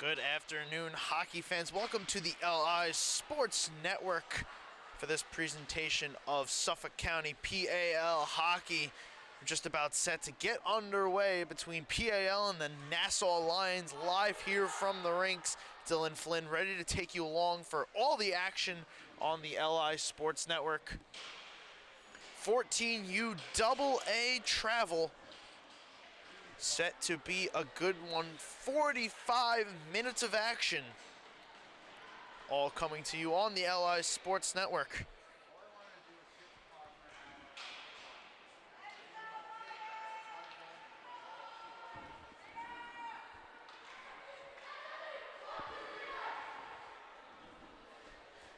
Good afternoon, hockey fans. Welcome to the LI Sports Network for this presentation of Suffolk County PAL hockey. We're just about set to get underway between PAL and the Nassau Lions, live here from the rinks. Dylan Flynn ready to take you along for all the action on the LI Sports Network. 14U AA travel set to be a good one. 45 minutes of action, all coming to you on the LI Sports Network.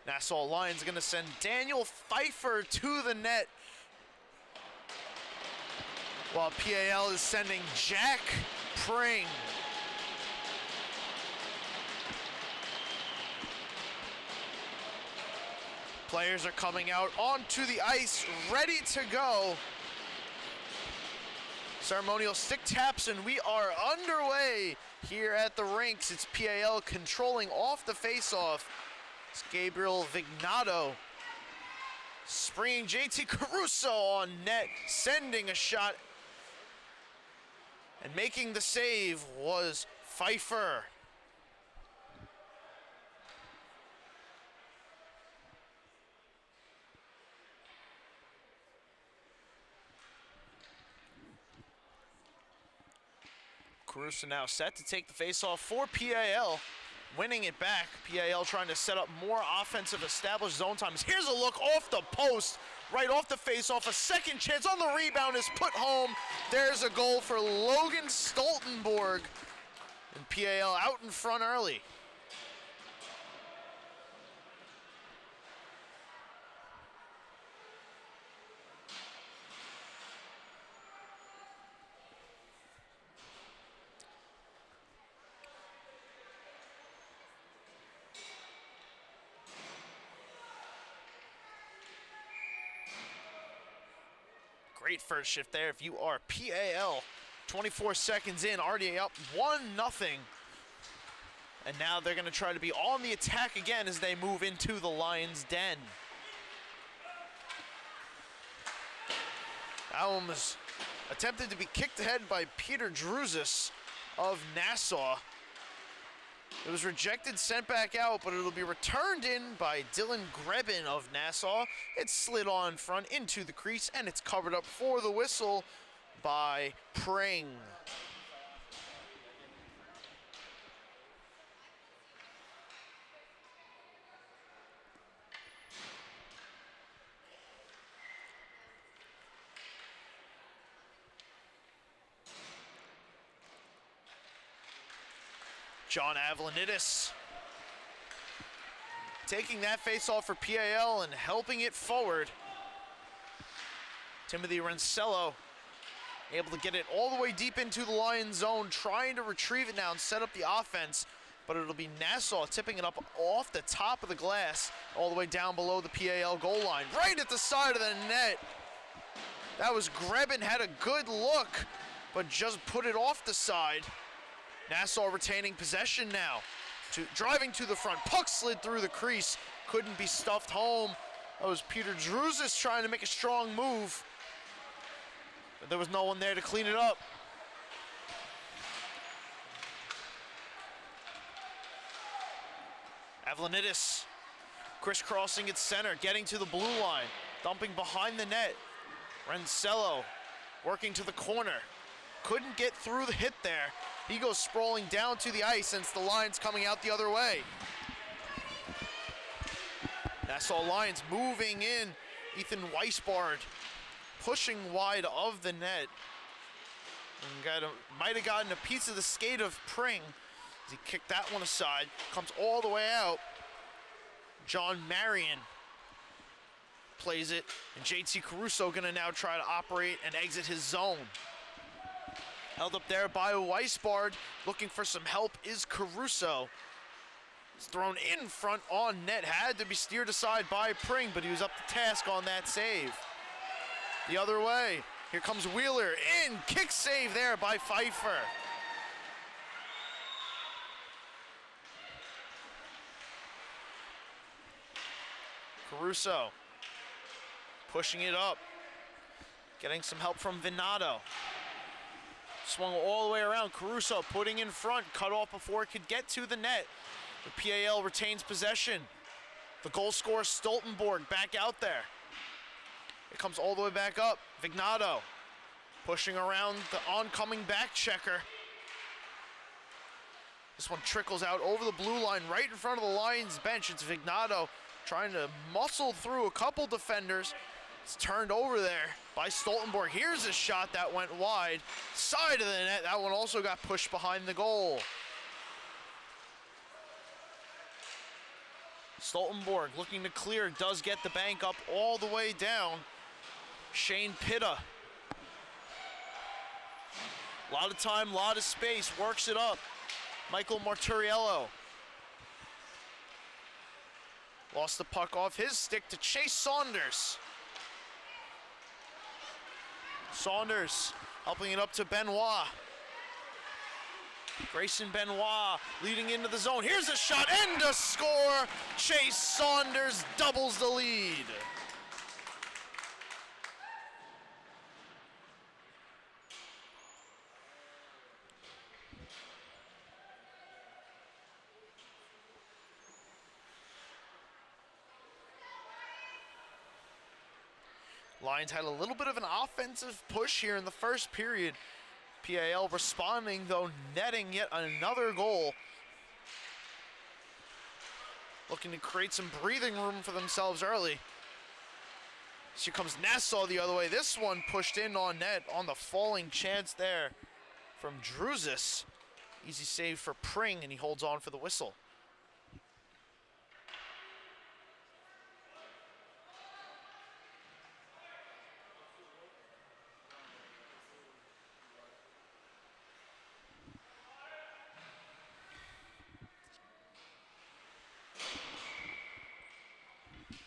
Nassau Lions going to send Daniel Pfeiffer to the net, while PAL is sending Jack Pring. Players are coming out onto the ice, ready to go. Ceremonial stick taps, and we are underway here at the rinks. It's PAL controlling off the faceoff. It's Gabriel Vignato springing JT Caruso on net, sending a shot, and making the save was Pfeiffer. Caruso now set to take the faceoff for PAL, winning it back. PAL trying to set up more offensive established zone times. Here's a look off the post, right off the faceoff. A second chance on the rebound is put home. There's a goal for Logan Stoltenborg, and PAL out in front early. Great first shift there if you are PAL. 24 seconds in, already up 1-0. And now they're going to try to be on the attack again as they move into the Lions' den. That one was attempted to be kicked ahead by Peter Druzis of Nassau. It was rejected, sent back out, but it'll be returned in by Dylan Grebin of Nassau. It's slid on front into the crease, and it's covered up for the whistle by Pring. John Avlanidis taking that faceoff for PAL and helping it forward. Timothy Rensello able to get it all the way deep into the Lions zone, trying to retrieve it now and set up the offense, but it'll be Nassau tipping it up off the top of the glass all the way down below the PAL goal line, right at the side of the net. That was Grebin, had a good look, but just put it off the side. Nassau retaining possession now, driving to the front. Puck slid through the crease, couldn't be stuffed home. That was Peter Druzis trying to make a strong move, but there was no one there to clean it up. Avlanidis crisscrossing its center, getting to the blue line, dumping behind the net. Rensello working to the corner. Couldn't get through the hit there. He goes sprawling down to the ice since the Lions coming out the other way. Nassau Lions moving in. Ethan Weisbard pushing wide of the net. And might have gotten a piece of the skate of Pring as he kicked that one aside. Comes all the way out. John Marion plays it, and JT Caruso gonna now try to operate and exit his zone. Held up there by Weisbard. Looking for some help is Caruso. It's thrown in front on net. Had to be steered aside by Pring, but he was up to task on that save. The other way. Here comes Wheeler in. Kick save there by Pfeiffer. Caruso pushing it up, getting some help from Venado. Swung all the way around. Caruso putting in front, cut off before it could get to the net. The PAL retains possession. The goal scorer Stoltenborg back out there. It comes all the way back up. Vignado pushing around the oncoming back checker. This one trickles out over the blue line right in front of the Lions bench. It's Vignado trying to muscle through a couple defenders. It's turned over there by Stoltenborg. Here's a shot that went wide. Side of the net. That one also got pushed behind the goal. Stoltenborg looking to clear. Does get the bank up all the way down. Shane Pitta. A lot of time, a lot of space. Works it up. Michael Marturiello. Lost the puck off his stick to Chase Saunders. Saunders helping it up to Benoit. Grayson Benoit leading into the zone. Here's a shot and a score. Chase Saunders doubles the lead. Lions had a little bit of an offensive push here in the first period. PAL responding, though, netting yet another goal. Looking to create some breathing room for themselves early. Here comes Nassau the other way. This one pushed in on net on the falling chance there from Druzis. Easy save for Pring, and he holds on for the whistle.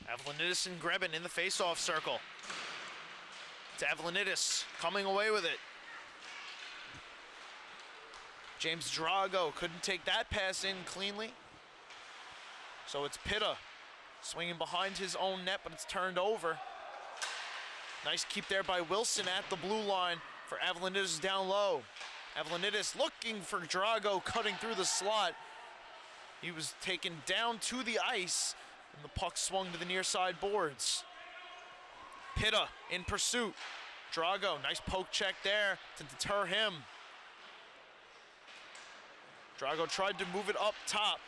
Avlanidis and Grebin in the face-off circle. It's Avlanidis coming away with it. James Drago couldn't take that pass in cleanly. So it's Pitta swinging behind his own net, but it's turned over. Nice keep there by Wilson at the blue line for Avlanidis down low. Avlanidis looking for Drago, cutting through the slot. He was taken down to the ice, and the puck swung to the near side boards. Pitta in pursuit. Drago, nice poke check there to deter him. Drago tried to move it up top,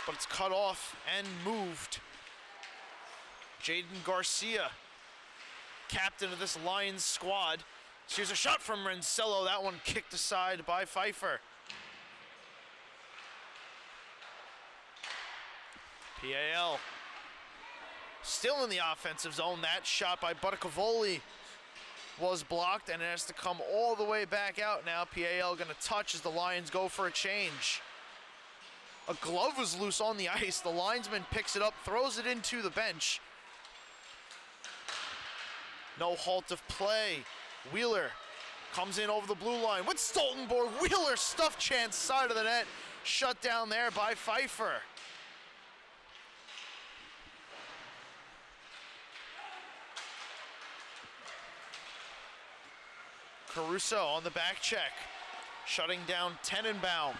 but it's cut off and moved. Jaden Garcia, captain of this Lions squad. Here's a shot from Rensello. That one kicked aside by Pfeiffer. PAL still in the offensive zone. That shot by Buttacavoli was blocked, and it has to come all the way back out now. PAL going to touch as the Lions go for a change. A glove was loose on the ice. The linesman picks it up, throws it into the bench. No halt of play. Wheeler comes in over the blue line with Stoltenborg. Wheeler stuff chance side of the net. Shut down there by Pfeiffer. Caruso on the back check, shutting down Tenenbaum.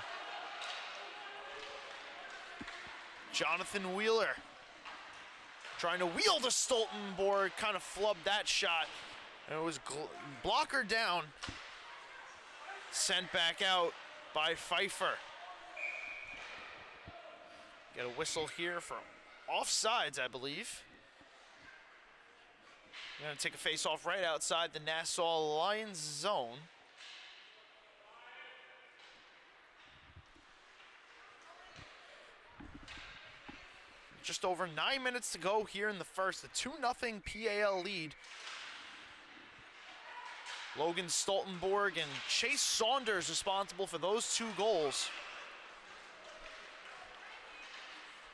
Jonathan Wheeler trying to wheel to Stoltenborg, kind of flubbed that shot. And it was blocker down, sent back out by Pfeiffer. Get a whistle here for offsides, I believe. Going to take a face-off right outside the Nassau Lions zone. Just over 9 minutes to go here in the first. The 2-0 PAL lead. Logan Stoltenborg and Chase Saunders responsible for those 2 goals.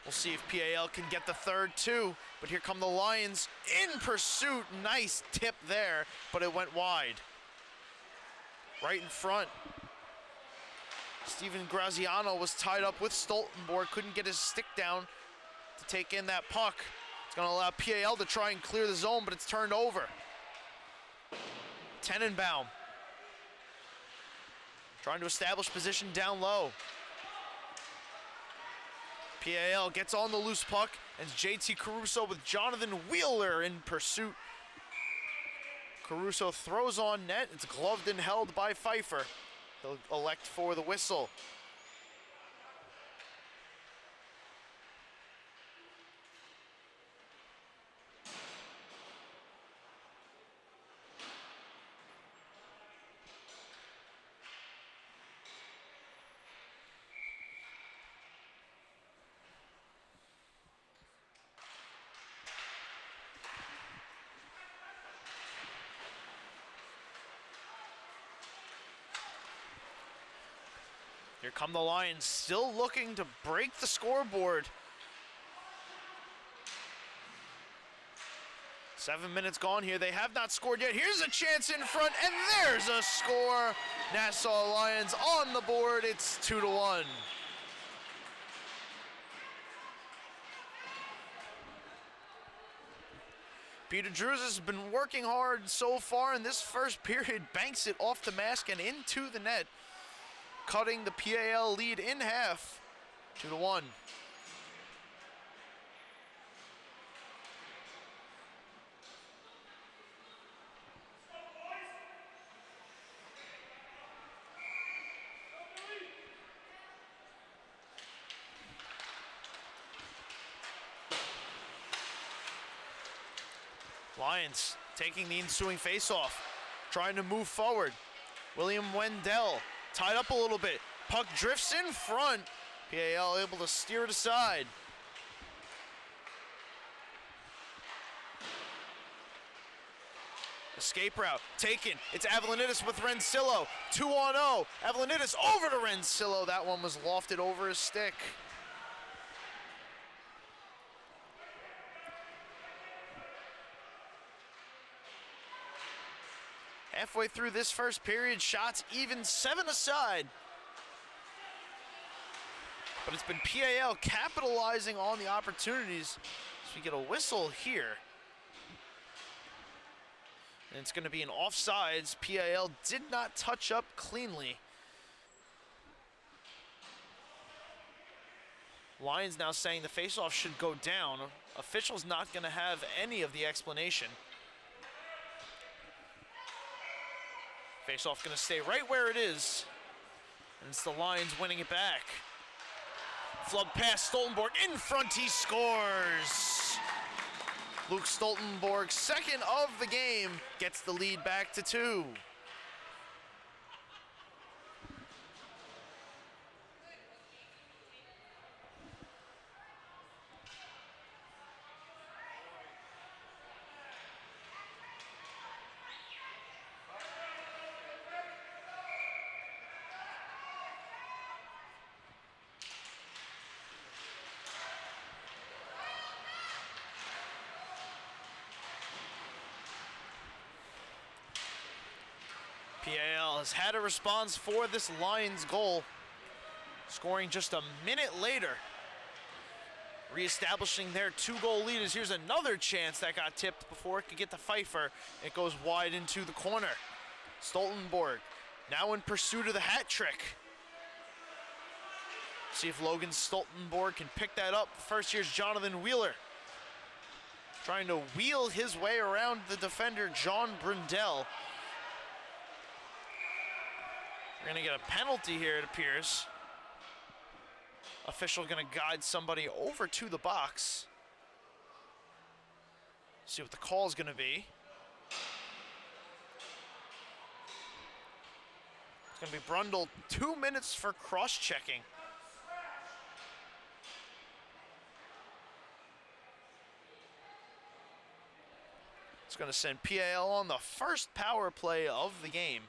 We'll see if PAL can get the third too, but here come the Lions in pursuit. Nice tip there, but it went wide. Right in front. Steven Graziano was tied up with Stoltenborg, couldn't get his stick down to take in that puck. It's going to allow PAL to try and clear the zone, but it's turned over. Tenenbaum trying to establish position down low. PAL gets on the loose puck, and it's JT Caruso with Jonathan Wheeler in pursuit. Caruso throws on net. It's gloved and held by Pfeiffer. He'll elect for the whistle. Here come the Lions, still looking to break the scoreboard. 7 minutes gone here. They have not scored yet. Here's a chance in front, and there's a score. Nassau Lions on the board. It's 2-1. Peter Drews has been working hard so far in this first period, banks it off the mask and into the net, cutting the PAL lead in half, 2-1. Lions taking the ensuing faceoff, trying to move forward. William Wendell tied up a little bit. Puck drifts in front. PAL able to steer it aside. Escape route taken. It's Avlonidis with Rensillo. 2-on-0. Avlonidis over to Rensillo. That one was lofted over his stick. Halfway through this first period, shots even, 7 aside. But it's been PAL capitalizing on the opportunities. So we get a whistle here. And it's going to be an offsides. PAL did not touch up cleanly. Lions now saying the faceoff should go down. Officials not going to have any of the explanation. Faceoff going to stay right where it is. And it's the Lions winning it back. Flub pass, Stoltenborg in front, he scores. Luke Stoltenborg, second of the game, gets the lead back to 2. PAL has had a response for this Lions goal, scoring just a minute later, reestablishing their 2-goal lead. As here's another chance that got tipped before it could get to Pfeiffer. It goes wide into the corner. Stoltenborg now in pursuit of the hat trick. See if Logan Stoltenborg can pick that up. First, here's Jonathan Wheeler, trying to wheel his way around the defender, John Brundell. We're going to get a penalty here, it appears. Official going to guide somebody over to the box. See what the call is going to be. It's going to be Brundle, 2 minutes for cross-checking. It's going to send PAL on the first power play of the game.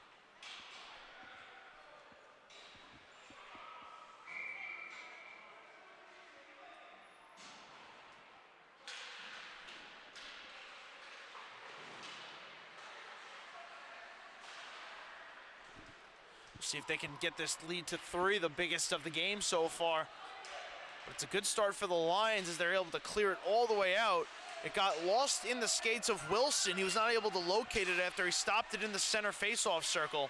See if they can get this lead to 3, the biggest of the game so far. But it's a good start for the Lions as they're able to clear it all the way out. It got lost in the skates of Wilson. He was not able to locate it after he stopped it in the center faceoff circle.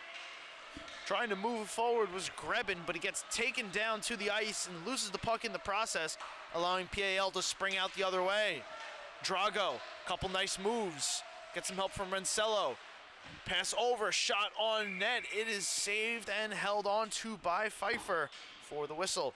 Trying to move forward was Grebin, but he gets taken down to the ice and loses the puck in the process, allowing PAL to spring out the other way. Drago, couple nice moves. Get some help from Rensello. Pass over, shot on net. It is saved and held on to by Pfeiffer for the whistle.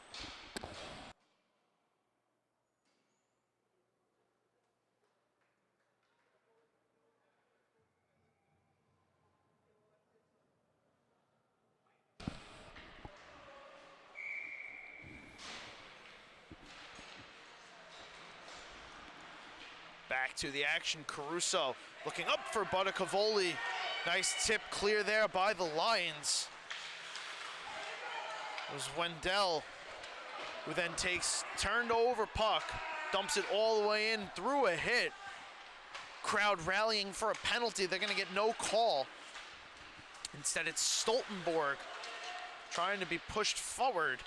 Back to the action, Caruso looking up for Buttacavoli. Nice tip clear there by the Lions. It was Wendell who then takes turned over puck, dumps it all the way in through a hit. Crowd rallying for a penalty. They're gonna get no call. Instead it's Stoltenborg trying to be pushed forward.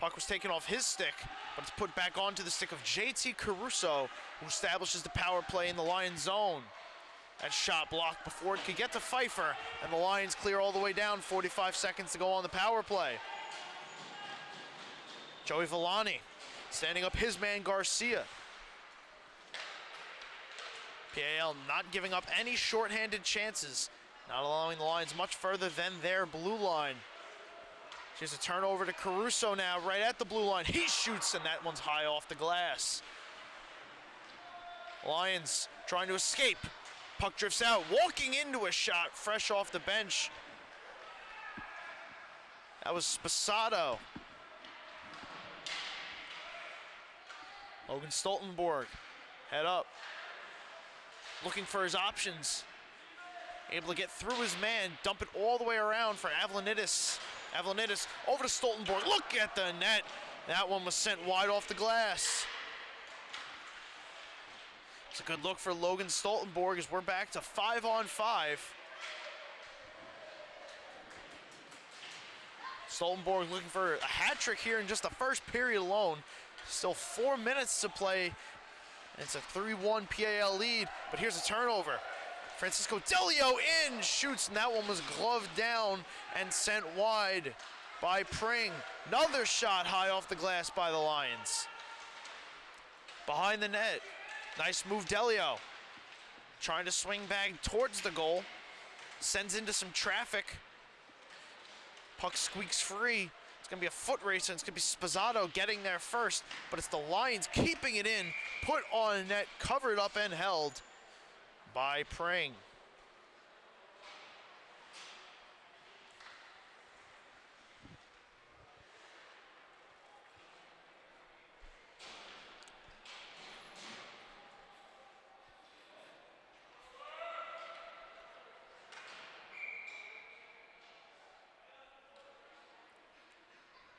Puck was taken off his stick, but it's put back onto the stick of JT Caruso, who establishes the power play in the Lions zone. That shot blocked before it could get to Pfeiffer, and the Lions clear all the way down, 45 seconds to go on the power play. Joey Villani standing up his man Garcia. PAL not giving up any shorthanded chances, not allowing the Lions much further than their blue line. Here's a turnover to Caruso now, right at the blue line. He shoots, and that one's high off the glass. Lions trying to escape. Puck drifts out, walking into a shot, fresh off the bench. That was Sposato. Logan Stoltenborg, head up. Looking for his options. Able to get through his man, dump it all the way around for Avlonidis. Avlonidis over to Stoltenborg. Look at the net. That one was sent wide off the glass. It's a good look for Logan Stoltenborg as we're back to 5-on-5. Stoltenborg looking for a hat trick here in just the first period alone. Still 4 minutes to play. It's a 3-1 PAL lead, but here's a turnover. Francisco Delio in, shoots, and that one was gloved down and sent wide by Pring. Another shot high off the glass by the Lions. Behind the net, nice move Delio. Trying to swing back towards the goal. Sends into some traffic. Puck squeaks free. It's gonna be a foot race, and it's gonna be Sposato getting there first, but it's the Lions keeping it in, put on net, covered up and held by Pring.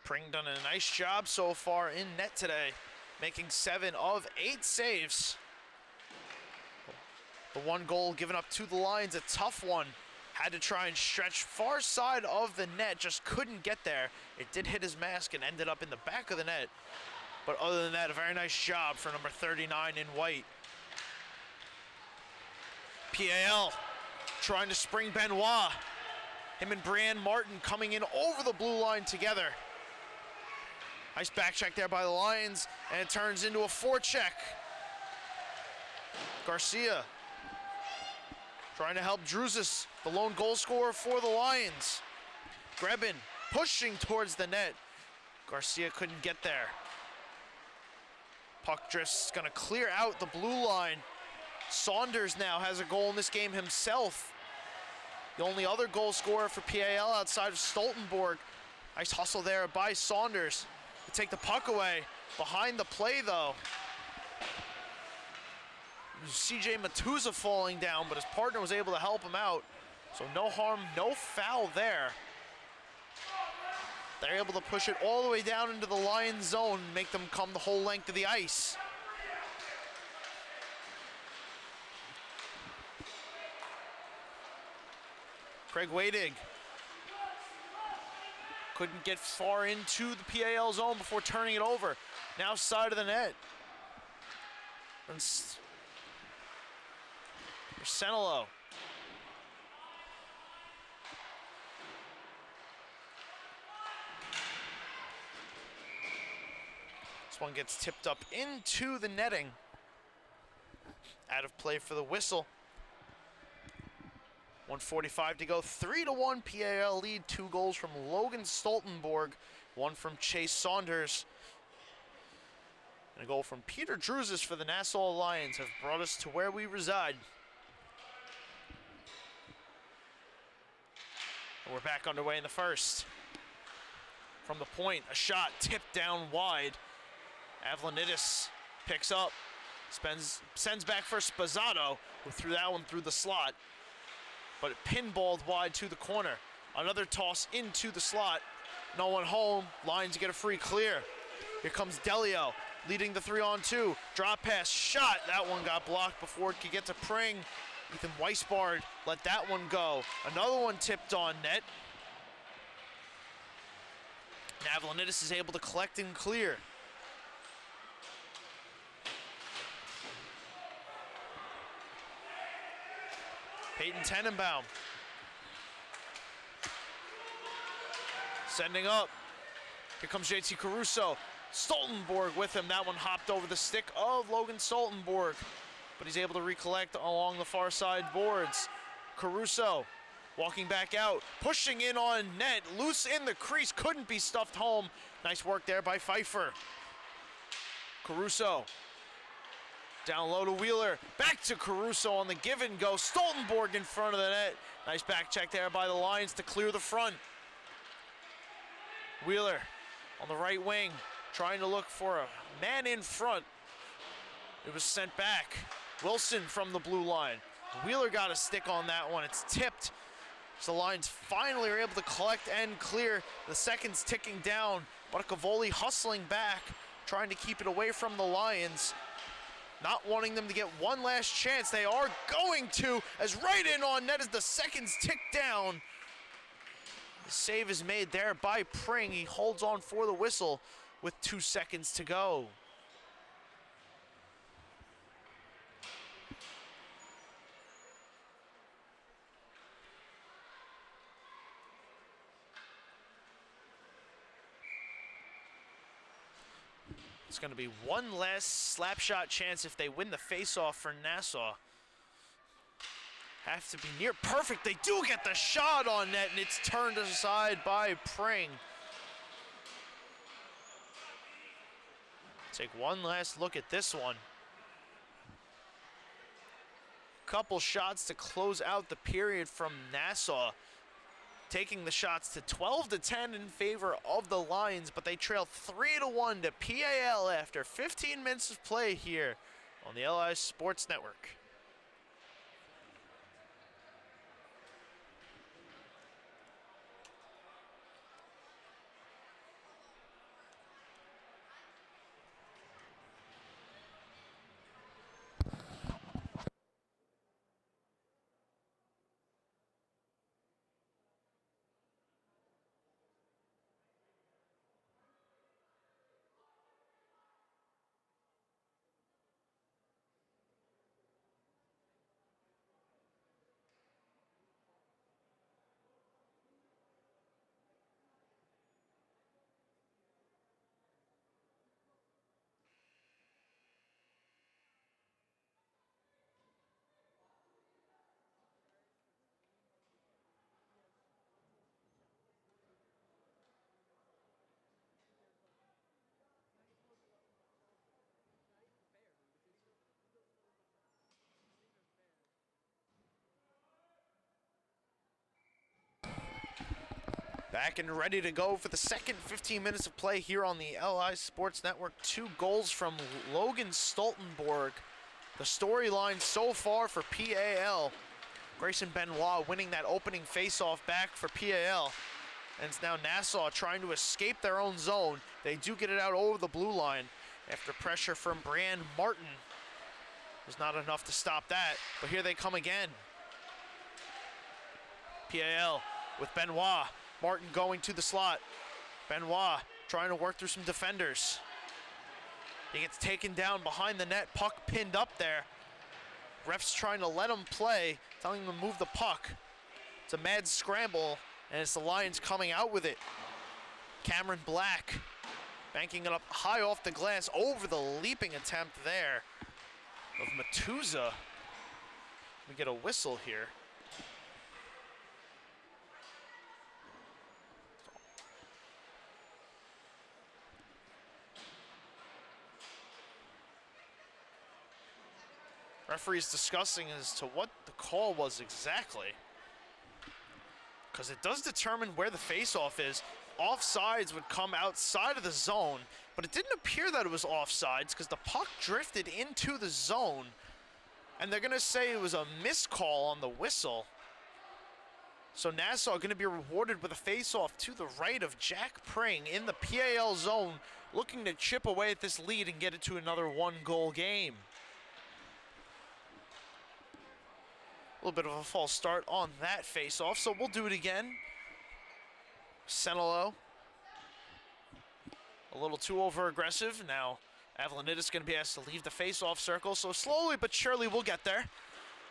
Pring done a nice job so far in net today, making 7 of 8 saves. The one goal given up to the Lions, a tough one. Had to try and stretch far side of the net, just couldn't get there. It did hit his mask and ended up in the back of the net. But other than that, a very nice job for number 39 in white. PAL trying to spring Benoit. Him and Brian Martin coming in over the blue line together. Nice back check there by the Lions, and it turns into a forecheck. Garcia trying to help Druzis, the lone goal scorer for the Lions. Grebin pushing towards the net. Garcia couldn't get there. Puck drifts, gonna clear out the blue line. Saunders now has a goal in this game himself. The only other goal scorer for PAL outside of Stoltenborg. Nice hustle there by Saunders to take the puck away. Behind the play though. CJ Matuza falling down, but his partner was able to help him out. So no harm, no foul there. They're able to push it all the way down into the Lions zone and make them come the whole length of the ice. Craig Wadig couldn't get far into the PAL zone before turning it over. Now side of the net. And Senelo. This one gets tipped up into the netting. Out of play for the whistle. 1:45 to go, 3-1 PAL lead. 2 goals from Logan Stoltenborg, 1 from Chase Saunders. And a goal from Peter Druzes for the Nassau Lions have brought us to where we reside. And we're back underway in the first. From the point, a shot tipped down wide. Avlanidis picks up, sends back for Spazzato, who threw that one through the slot. But it pinballed wide to the corner. Another toss into the slot. No one home. Lions get a free clear. Here comes Delio, leading the 3-on-2. Drop pass, shot. That one got blocked before it could get to Pring. Ethan Weisbard let that one go. Another one tipped on net. Avlanidis is able to collect and clear. Peyton Tenenbaum sending up. Here comes JT Caruso. Stoltenborg with him. That one hopped over the stick of Logan Stoltenborg, but he's able to recollect along the far side boards. Caruso walking back out, pushing in on net, loose in the crease, couldn't be stuffed home. Nice work there by Pfeiffer. Caruso down low to Wheeler, back to Caruso on the give and go. Stoltenborg in front of the net. Nice back check there by the Lions to clear the front. Wheeler on the right wing, trying to look for a man in front. It was sent back. Wilson from the blue line. Wheeler got a stick on that one. It's tipped. So the Lions finally are able to collect and clear. The seconds ticking down. But Cavoli hustling back, trying to keep it away from the Lions. Not wanting them to get one last chance. They are going to, as right in on net as the seconds tick down. The save is made there by Pring. He holds on for the whistle with 2 seconds to go. It's going to be one last slap shot chance if they win the face-off for Nassau. Have to be near perfect. They do get the shot on net, and it's turned aside by Pring. Take one last look at this one. Couple shots to close out the period from Nassau, taking the shots to 12-10 in favor of the Lions, but they trail 3-1 to PAL after 15 minutes of play here on the LI Sports Network. Back and ready to go for the second 15 minutes of play here on the LI Sports Network. 2 goals from Logan Stoltenborg. The storyline so far for PAL. Grayson Benoit winning that opening face-off back for PAL. And it's now Nassau trying to escape their own zone. They do get it out over the blue line after pressure from Brian Martin. Was not enough to stop that, but here they come again. PAL with Benoit. Martin going to the slot. Benoit trying to work through some defenders. He gets taken down behind the net. Puck pinned up there. Ref's trying to let him play, telling him to move the puck. It's a mad scramble, and it's the Lions coming out with it. Cameron Black banking it up high off the glass over the leaping attempt there of Matuza. We get a whistle here. Referee's discussing as to what the call was exactly, because it does determine where the face-off is. Offsides would come outside of the zone, but it didn't appear that it was offsides because the puck drifted into the zone, and they're going to say it was a missed call on the whistle. So Nassau going to be rewarded with a face-off to the right of Jack Pring in the PAL zone, looking to chip away at this lead and get it to another one-goal game. A little bit of a false start on that face-off, so we'll do it again. Senelo, a little too over-aggressive. Now Avlanidis going to be asked to leave the face-off circle, so slowly but surely we'll get there.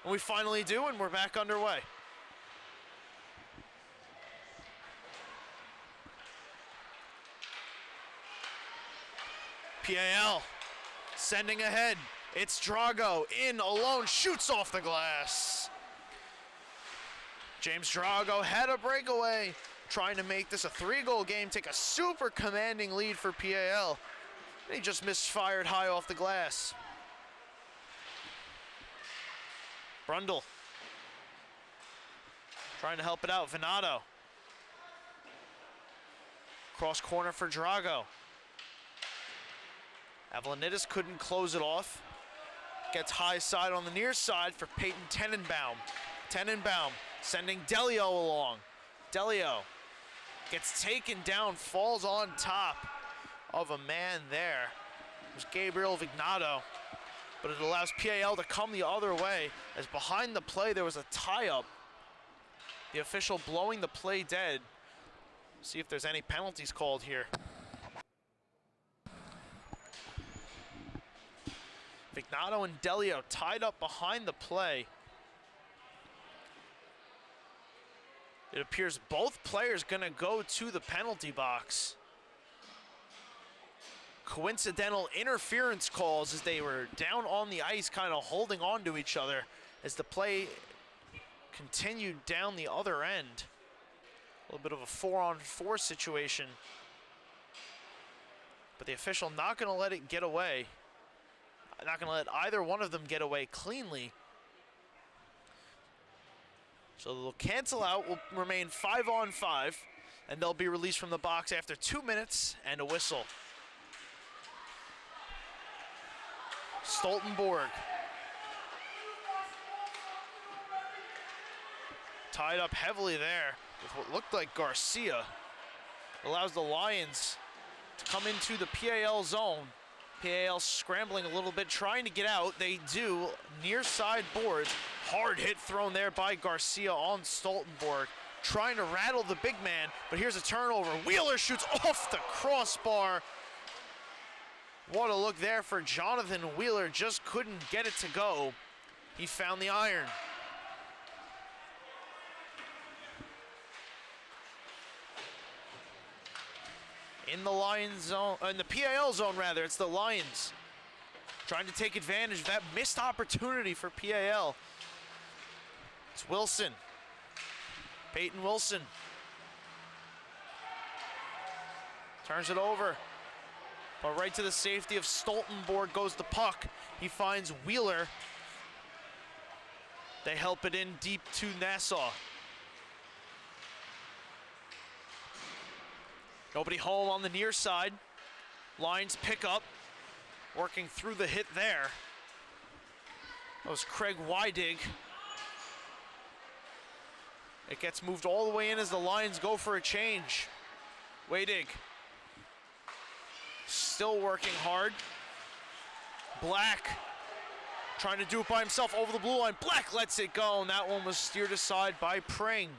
And we finally do, and we're back underway. PAL sending ahead. It's Drago in alone, shoots off the glass. James Drago had a breakaway, trying to make this a 3-goal game, take a super commanding lead for PAL. And he just misfired high off the glass. Brundle trying to help it out, Venato. Cross corner for Drago. Avlanidis couldn't close it off. Gets high side on the near side for Peyton Tenenbaum. Tenenbaum sending Delio along. Delio gets taken down, falls on top of a man there. It was Gabriel Vignato, but it allows PAL to come the other way, as behind the play there was a tie-up. The official blowing the play dead. See if there's any penalties called here. Vignato and Delio tied up behind the play. It appears both players gonna go to the penalty box. Coincidental interference calls as they were down on the ice, kind of holding on to each other as the play continued down the other end. A little bit of a 4-on-4 situation. But the official not gonna let it get away. Not gonna let either one of them get away cleanly. So they'll cancel out, will remain 5-on-5, and they'll be released from the box after 2 minutes and a whistle. Stoltenborg. Tied up heavily there with what looked like Garcia. Allows the Lions to come into the PAL zone. PAL scrambling a little bit, trying to get out. They do, near side boards. Hard hit thrown there by Garcia on Stoltenborg. Trying to rattle the big man, but here's a turnover. Wheeler shoots off the crossbar. What a look there for Jonathan Wheeler, just couldn't get it to go. He found the iron. In the Lions zone, in the PAL zone rather, it's the Lions trying to take advantage of that missed opportunity for PAL. It's Wilson, Peyton Wilson. Turns it over, but right to the safety of Stoltenborg goes the puck. He finds Wheeler. They help it in deep to Nassau. Nobody home on the near side. Lions pick up, working through the hit there. That was Craig Weidig. It gets moved all the way in as the Lions go for a change. Weidig still working hard. Black trying to do it by himself over the blue line. Black lets it go, and that one was steered aside by Pring.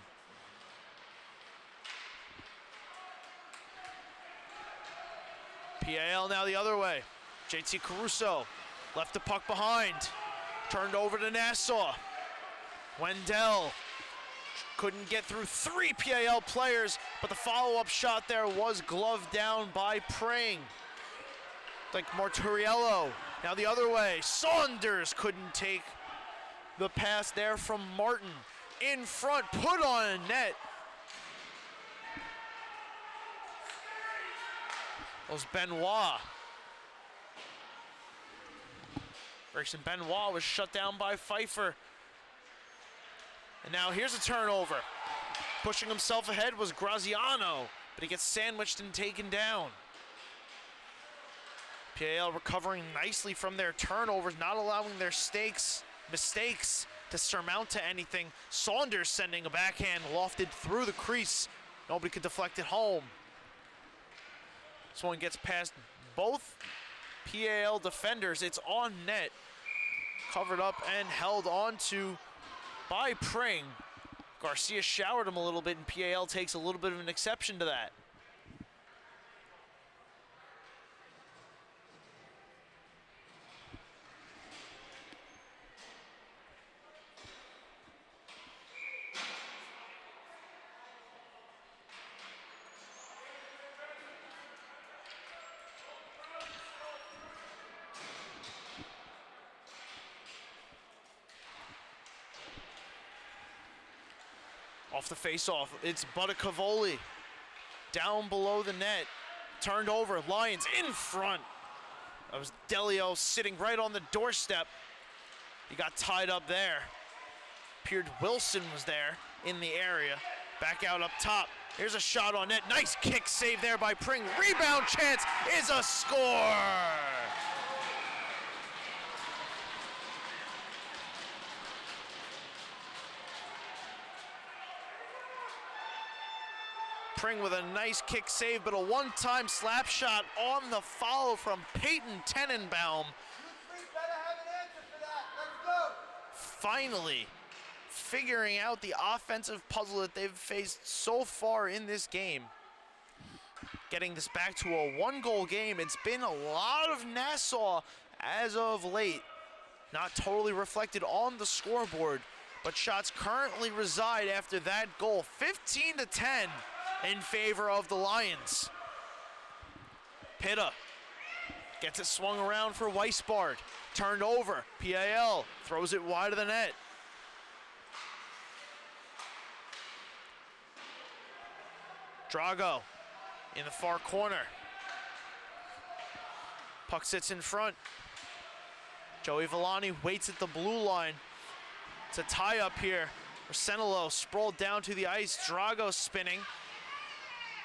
PAL now the other way. JT Caruso left the puck behind. Turned over to Nassau. Wendell couldn't get through 3 PAL players, but the follow-up shot there was gloved down by Pring. Like Marturiello. Now the other way. Saunders couldn't take the pass there from Martin. In front, put on a net. That was Benoit. Grayson Benoit was shut down by Pfeiffer. And now here's a turnover. Pushing himself ahead was Graziano, but he gets sandwiched and taken down. PAL recovering nicely from their turnovers, not allowing their mistakes to surmount to anything. Saunders sending a backhand lofted through the crease. Nobody could deflect it home. This one gets past both PAL defenders. It's on net. Covered up and held onto by Pring. Garcia showered him a little bit, and PAL takes a little bit of an exception to that. Off the face-off, it's Buttacavoli. Down below the net. Turned over, Lions in front. That was Delio sitting right on the doorstep. He got tied up there. Peard Wilson was there in the area. Back out up top. Here's a shot on net. Nice kick save there by Pring. Rebound chance is a score. Pring with a nice kick save, but a one-time slap shot on the follow from Peyton Tenenbaum. Finally figuring out the offensive puzzle that they've faced so far in this game. Getting this back to a one-goal game. It's been a lot of Nassau as of late. Not totally reflected on the scoreboard, but shots currently reside after that goal. 15-10. In favor of the Lions. Pitta gets it swung around for Weisbard. Turned over. PAL throws it wide of the net. Drago in the far corner. Puck sits in front. Joey Villani waits at the blue line. It's a tie-up here. Arsenalo sprawled down to the ice. Drago spinning.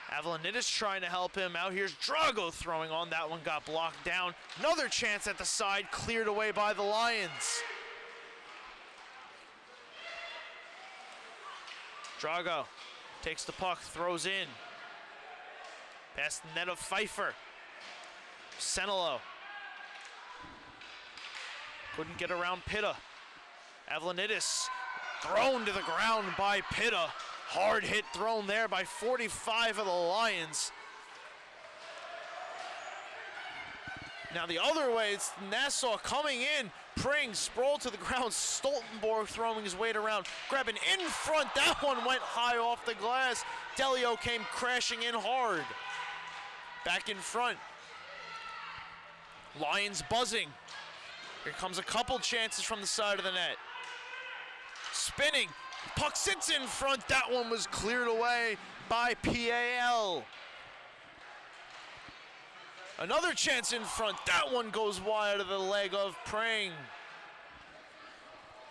Avlanidis trying to help him out. Here's Drago throwing on. That one got blocked down. Another chance at the side, cleared away by the Lions. Drago takes the puck, throws in. Past the net of Pfeiffer. Senelo. Couldn't get around Pitta. Avlanidis thrown to the ground by Pitta. Hard hit thrown there by 45 of the Lions. Now the other way, it's Nassau coming in. Pring sprawled to the ground. Stoltenborg throwing his weight around. Grabbing in front. That one went high off the glass. Delio came crashing in hard. Back in front. Lions buzzing. Here comes a couple chances from the side of the net. Spinning. Puck sits in front. That one was cleared away by PAL. Another chance in front. That one goes wide of the leg of Pring.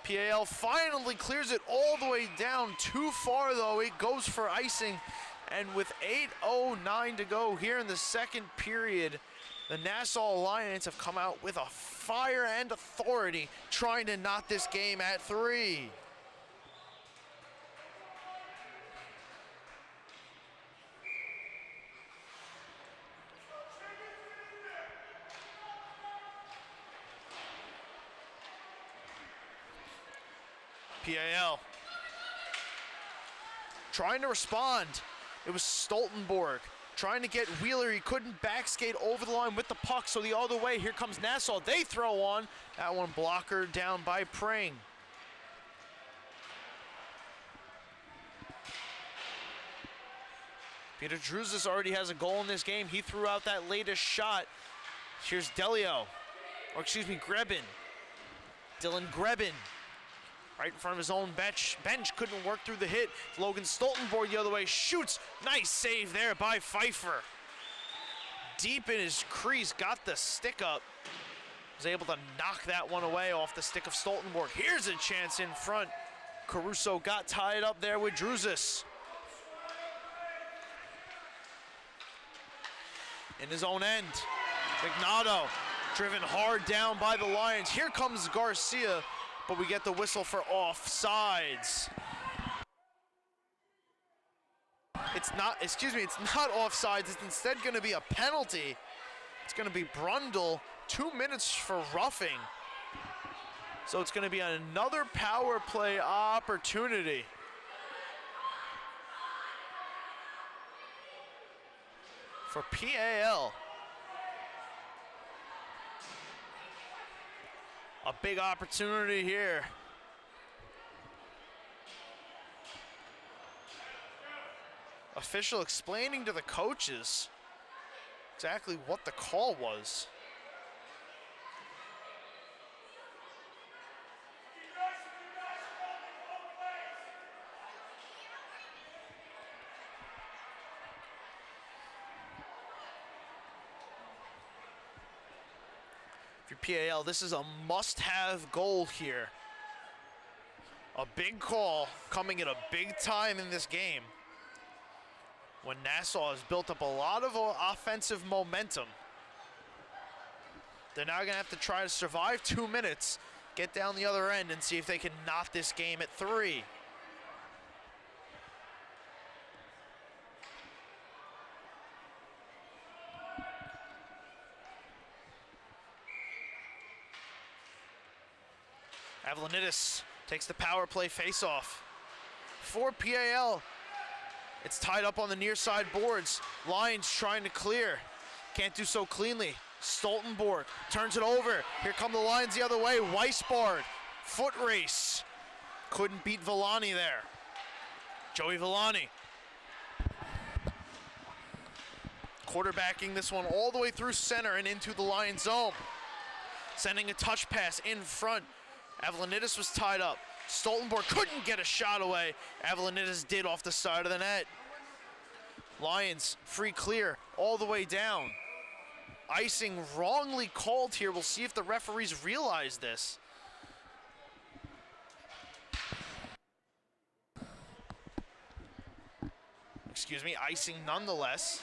PAL finally clears it all the way down. Too far, though. It goes for icing. And with 8:09 to go here in the second period, the Nassau Lions have come out with a fire and authority, trying to knot this game at 3. PAL trying to respond. It was Stoltenborg trying to get Wheeler. He couldn't back skate over the line with the puck, so the other way. Here comes Nassau. They throw on. That one blocker down by Pring. Peter Druzis already has a goal in this game. He threw out that latest shot. Here's Delio, or excuse me, Grebin. Dylan Grebin, right in front of his own bench. Couldn't work through the hit. Logan Stoltenborg the other way, shoots. Nice save there by Pfeiffer. Deep in his crease, got the stick up. Was able to knock that one away off the stick of Stoltenborg. Here's a chance in front. Caruso got tied up there with Druzis. In his own end, Vignato driven hard down by the Lions. Here comes Garcia, but we get the whistle for offsides. It's not offsides, it's instead gonna be a penalty. It's gonna be Brundle, 2 minutes for roughing. So it's gonna be another power play opportunity. For PAL. A big opportunity here. Official explaining to the coaches exactly what the call was. For PAL, this is a must-have goal here. A big call coming at a big time in this game, when Nassau has built up a lot of offensive momentum. They're now gonna have to try to survive 2 minutes, get down the other end, and see if they can knot this game at 3. Avlanidis takes the power play face-off. For PAL, it's tied up on the near side boards. Lions trying to clear. Can't do so cleanly. Stoltenborg turns it over. Here come the Lions the other way. Weisbard, foot race. Couldn't beat Villani there. Joey Villani. Quarterbacking this one all the way through center and into the Lions zone. Sending a touch pass in front. Avlanidis was tied up. Stoltenborg couldn't get a shot away. Avlanidis did off the side of the net. Lions free clear all the way down. Icing wrongly called here. We'll see if the referees realize this. Excuse me, icing nonetheless.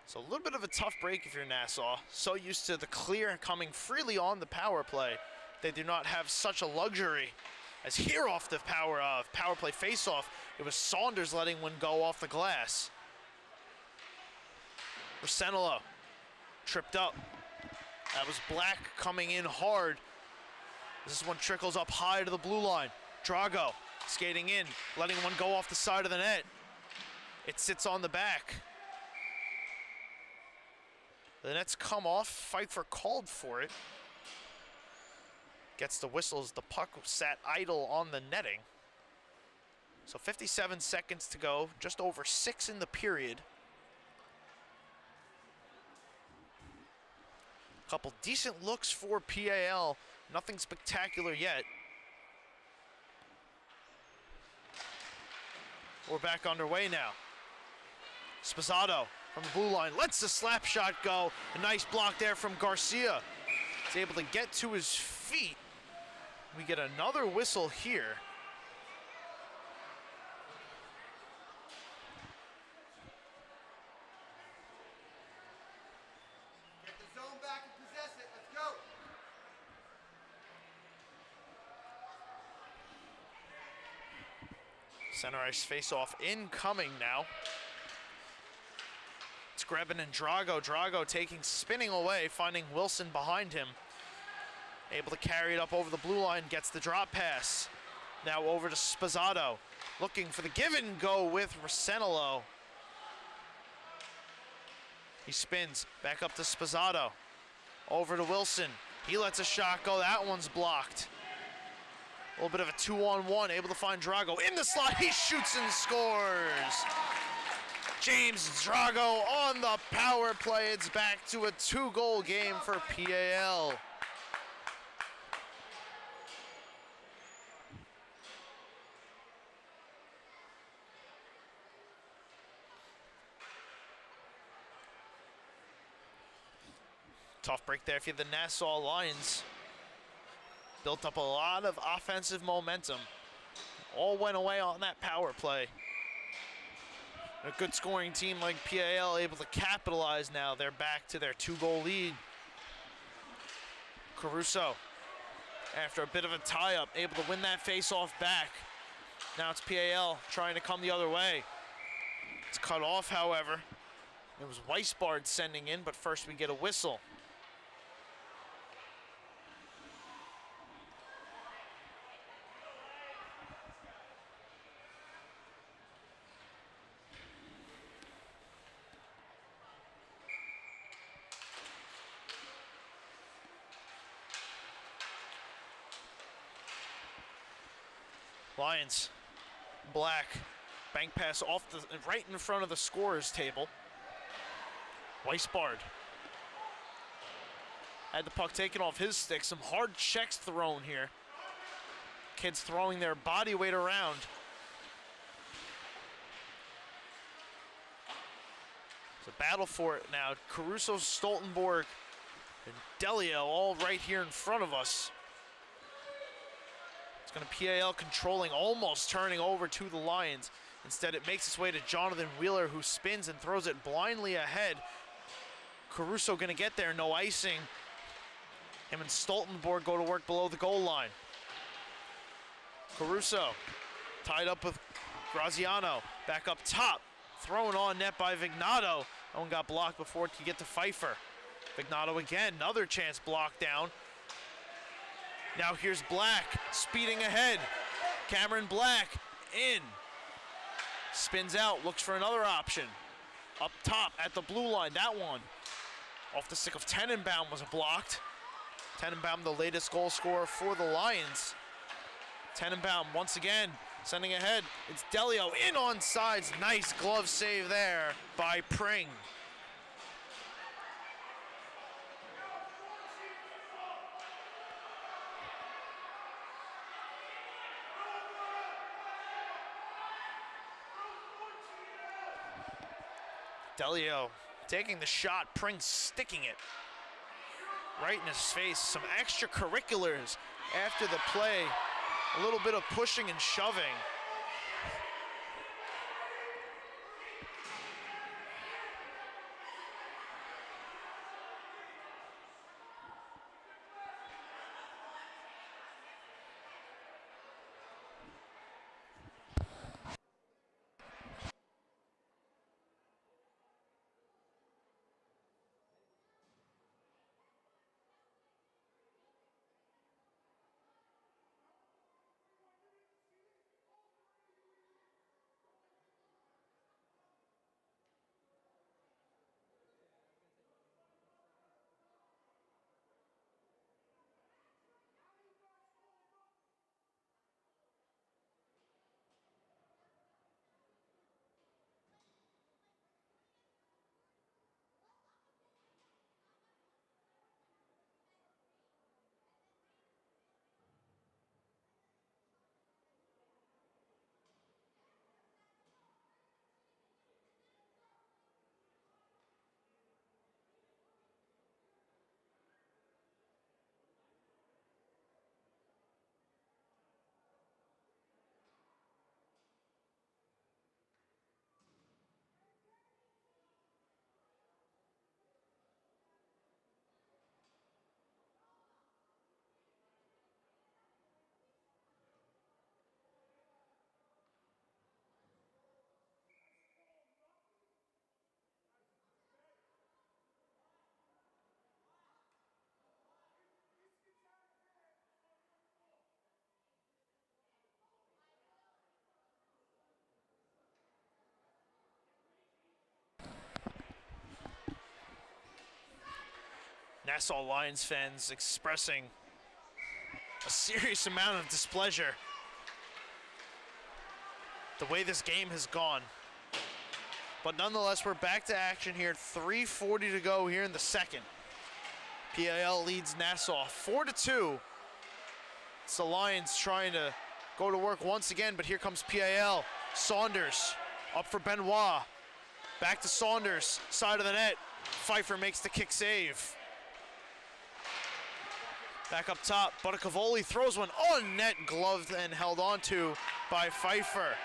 So a little bit of a tough break if you're Nassau. So used to the clear coming freely on the power play, they do not have such a luxury. As here off the power play face-off, it was Saunders letting one go off the glass. Rosenelo tripped up. That was Black coming in hard. This one trickles up high to the blue line. Drago skating in, letting one go off the side of the net. It sits on the back. The net's come off. Pfeiffer called for it. Gets the whistles. The puck sat idle on the netting. So 57 seconds to go. Just over 6 in the period. Couple decent looks for PAL. Nothing spectacular yet. We're back underway now. Sposato from the blue line lets the slap shot go. A nice block there from Garcia. He's able to get to his feet. We get another whistle here. Get the zone back and possess it. Let's go. Center ice face-off incoming now. It's Grebin and Drago. Drago spinning away, finding Wilson behind him. able to carry it up over the blue line, gets the drop pass. Now over to Spazzato, looking for the give and go with Rosenelo. He spins, back up to Spazzato. Over to Wilson, he lets a shot go, that one's blocked. A little bit of a 2-on-1, able to find Drago in the slot, he shoots and scores. James Drago on the power play. It's back to a 2-goal game for PAL. Tough break there for the Nassau Lions. Built up a lot of offensive momentum. All went away on that power play. A good scoring team like PAL able to capitalize now. They're back to their 2-goal lead. Caruso, after a bit of a tie-up, able to win that face-off back. Now it's PAL trying to come the other way. It's cut off, however. It was Weisbard sending in, but first we get a whistle. Lions, Black, bank pass off the right in front of the scorer's table. Weisbard had the puck taken off his stick. Some hard checks thrown here. Kids throwing their body weight around. It's a battle for it now. Caruso, Stoltenborg, and Delio all right here in front of us. It's going to PAL controlling, almost turning over to the Lions. Instead, it makes its way to Jonathan Wheeler, who spins and throws it blindly ahead. Caruso going to get there, no icing. Him and Stoltenborg go to work below the goal line. Caruso tied up with Graziano, back up top. Thrown on net by Vignato. That one got blocked before it could get to Pfeiffer. Vignato again, another chance blocked down. Now here's Black, speeding ahead. Cameron Black, in. Spins out, looks for another option. Up top at the blue line, that one. Off the stick of Tenenbaum was blocked. Tenenbaum, the latest goal scorer for the Lions. Tenenbaum once again, sending ahead. It's Delio in on sides. Nice glove save there by Pring. Delio taking the shot, Pring sticking it right in his face. Some extracurriculars after the play. A little bit of pushing and shoving. Nassau Lions fans expressing a serious amount of displeasure the way this game has gone. But nonetheless, we're back to action here. 3:40 to go here in the second. PAL leads Nassau 4-2. It's the Lions trying to go to work once again, but here comes PAL. Saunders up for Benoit. Back to Saunders, side of the net. Pfeiffer makes the kick save. Back up top, Buttacavoli throws one on net, gloved and held onto by Pfeiffer.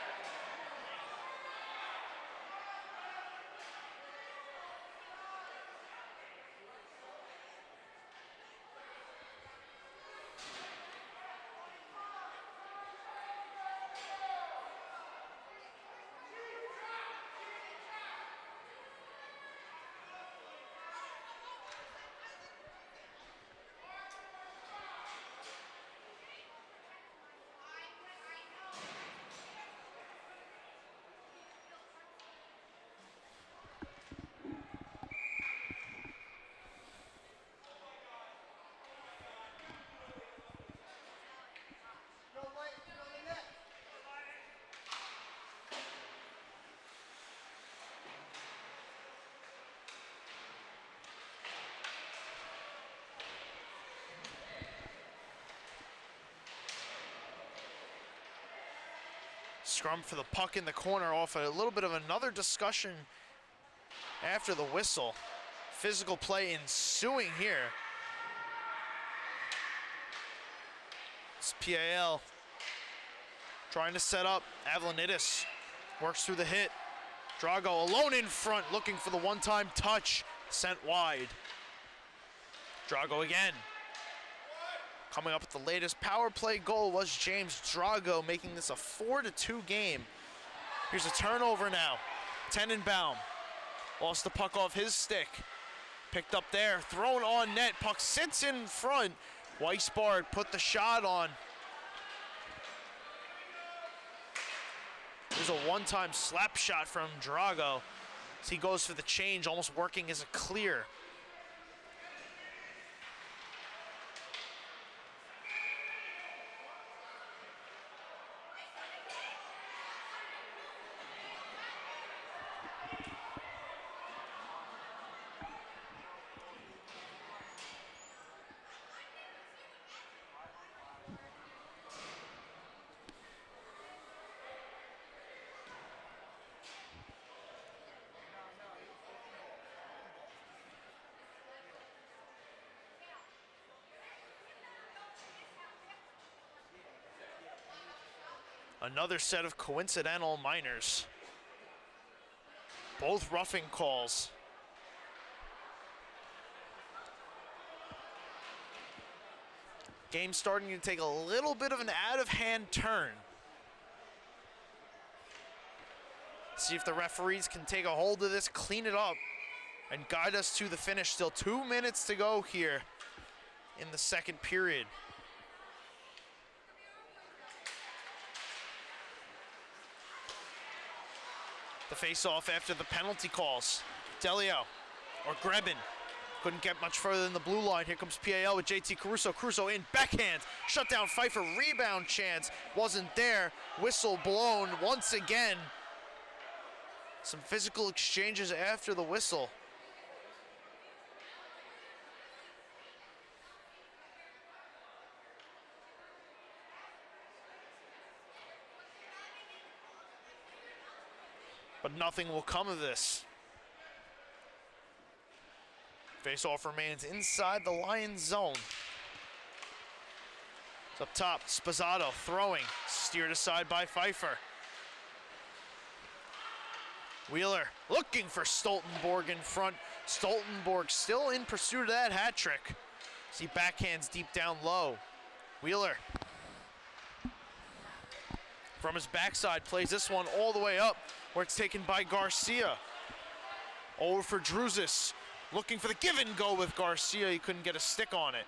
Scrum for the puck in the corner off a little bit of another discussion after the whistle. Physical play ensuing here. It's PAL trying to set up. Avlanidis works through the hit. Drago alone in front, looking for the one-time touch. Sent wide. Drago again. Coming up with the latest power play goal was James Drago, making this a 4-2 game. Here's a turnover now. Tenenbaum lost the puck off his stick. Picked up there, thrown on net. Puck sits in front. Weisbard put the shot on. There's a one-time slap shot from Drago as he goes for the change, almost working as a clear. Another set of coincidental minors. Both roughing calls. Game starting to take a little bit of an out-of-hand turn. See if the referees can take a hold of this, clean it up, and guide us to the finish. Still 2 minutes to go here in the second period. The face-off after the penalty calls. Delio or Grebin couldn't get much further than the blue line. Here comes PAL with JT Caruso. Caruso in, backhand, shut down Pfeiffer, rebound chance, wasn't there. Whistle blown once again. Some physical exchanges after the whistle. But nothing will come of this. Face-off remains inside the Lions zone. It's up top, Spazzato throwing, steered aside by Pfeiffer. Wheeler looking for Stoltenborg in front. Stoltenborg still in pursuit of that hat trick. See backhands deep down low. Wheeler from his backside plays this one all the way up, where it's taken by Garcia. Over for Druzis, looking for the give and go with Garcia. He couldn't get a stick on it.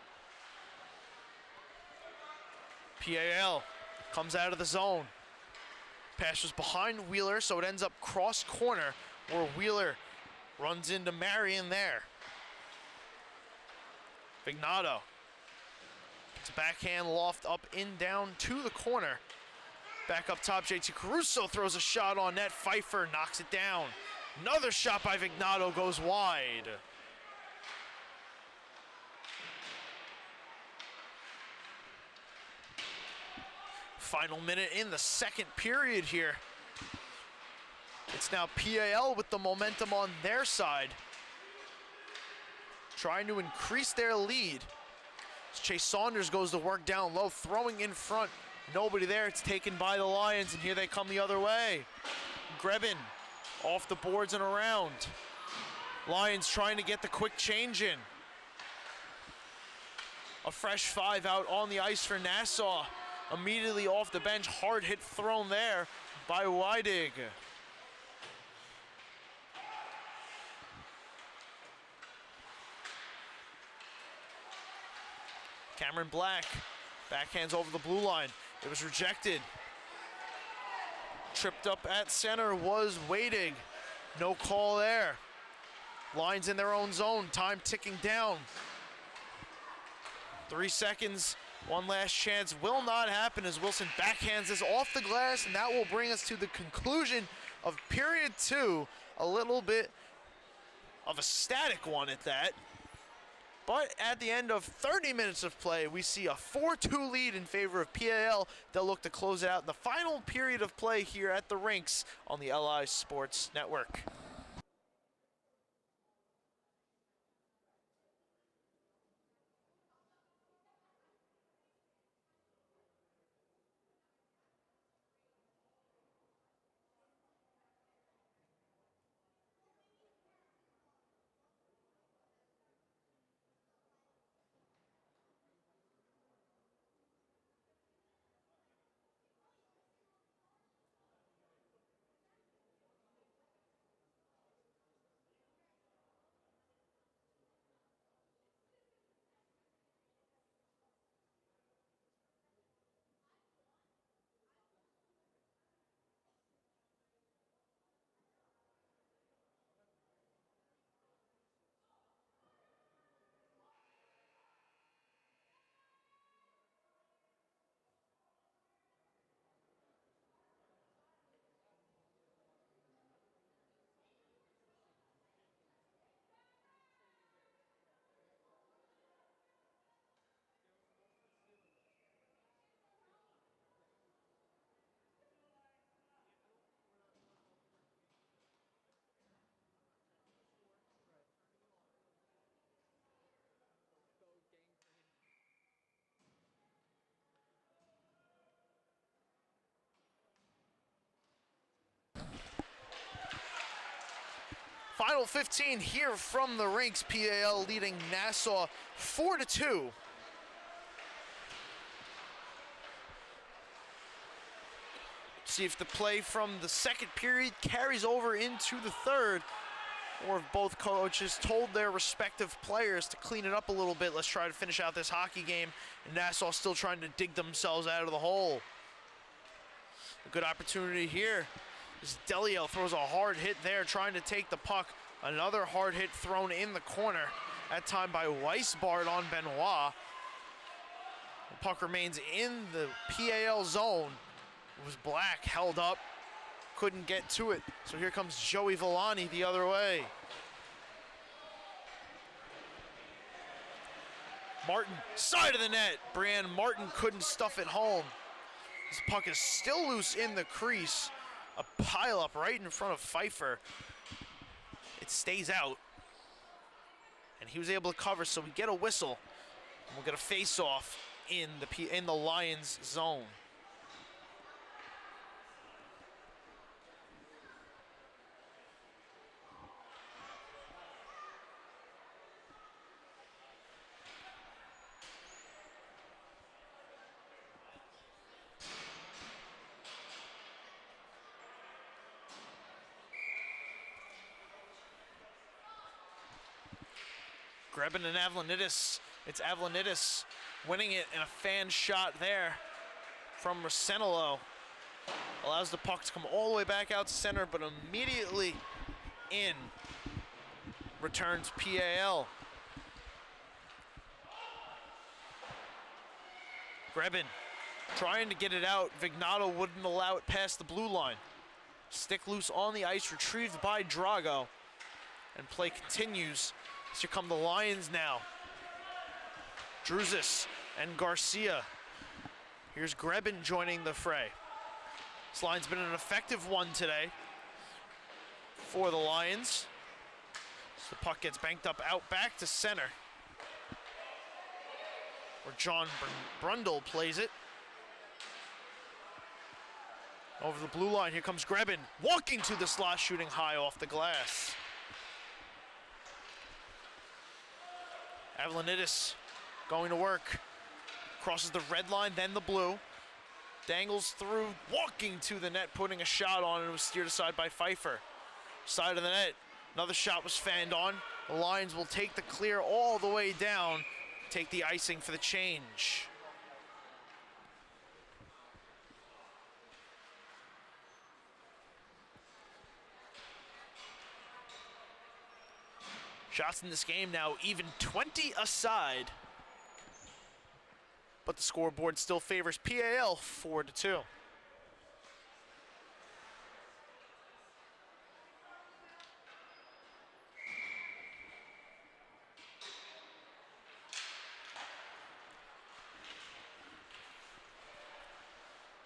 PAL comes out of the zone. Pass was behind Wheeler, so it ends up cross corner, where Wheeler runs into Marion there. Vignato. It's a backhand loft up, in, down to the corner. Back up top, JT Caruso throws a shot on net. Pfeiffer knocks it down. Another shot by Vignato goes wide. Final minute in the second period here. It's now PAL with the momentum on their side, trying to increase their lead. Chase Saunders goes to work down low, throwing in front. Nobody there. It's taken by the Lions, and here they come the other way. Grebin off the boards and around. Lions trying to get the quick change in. A fresh 5 out on the ice for Nassau. Immediately off the bench, hard hit thrown there by Weidig. Cameron Black backhands over the blue line. It was rejected. Tripped up at center was Weidig. No call there. Lions in their own zone, time ticking down. 3 seconds. One last chance will not happen as Wilson backhands this off the glass, and that will bring us to the conclusion of period 2. A little bit of a static one at that. But at the end of 30 minutes of play, we see a 4-2 lead in favor of PAL. They'll look to close it out in the final period of play here at the rinks on the LI Sports Network. Final 15 here from the rinks. PAL leading Nassau 4-2. See if the play from the second period carries over into the third, or if both coaches told their respective players to clean it up a little bit. Let's try to finish out this hockey game. And Nassau still trying to dig themselves out of the hole. A good opportunity here. As LIAHL throws a hard hit there, trying to take the puck. Another hard hit thrown in the corner, that time by Weisbart on Benoit. The puck remains in the PAL zone. It was Black, held up, couldn't get to it. So here comes Joey Villani the other way. Martin, side of the net. Brianne Martin couldn't stuff it home. This puck is still loose in the crease. A pile up right in front of Pfeiffer. It stays out. And he was able to cover, so we get a whistle. And we'll get a face-off in the Lions zone. Grebin and Avlonidis. It's Avlonidis winning it, and a fan shot there from Rosenelo. Allows the puck to come all the way back out to center, but immediately in returns PAL. Grebin trying to get it out. Vignato wouldn't allow it past the blue line. Stick loose on the ice, retrieved by Drago. And play continues. Here come the Lions now. Druzis and Garcia. Here's Grebin joining the fray. This line's been an effective one today for the Lions. So the puck gets banked up out back to center, where John Brundle plays it. Over the blue line, here comes Grebin, walking to the slot, shooting high off the glass. Avlanidis going to work. Crosses the red line, then the blue. Dangles through, walking to the net, putting a shot on, and it was steered aside by Pfeiffer. Side of the net, another shot was fanned on. The Lions will take the clear all the way down, take the icing for the change. Shots in this game now even 20 aside. But the scoreboard still favors PAL 4-2.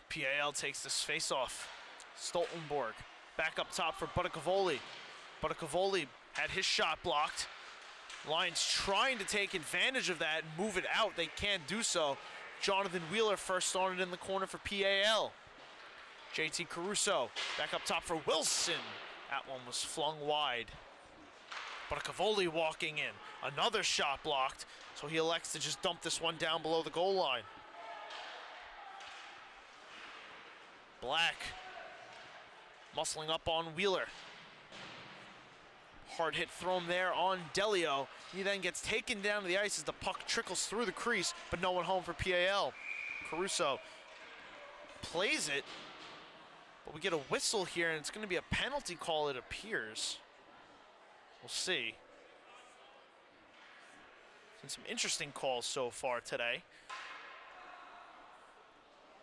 PAL takes this face-off. Stoltenborg back up top for Buttacavoli. Buttacavoli had his shot blocked. Lions trying to take advantage of that and move it out. They can't do so. Jonathan Wheeler first started in the corner for PAL. JT Caruso back up top for Wilson. That one was flung wide. Buttacavoli walking in. Another shot blocked, so he elects to just dump this one down below the goal line. Black muscling up on Wheeler. Hard hit thrown there on Delio. He then gets taken down to the ice as the puck trickles through the crease, but no one home for PAL. Caruso plays it, but we get a whistle here, and it's going to be a penalty call, it appears. We'll see. Been some interesting calls so far today.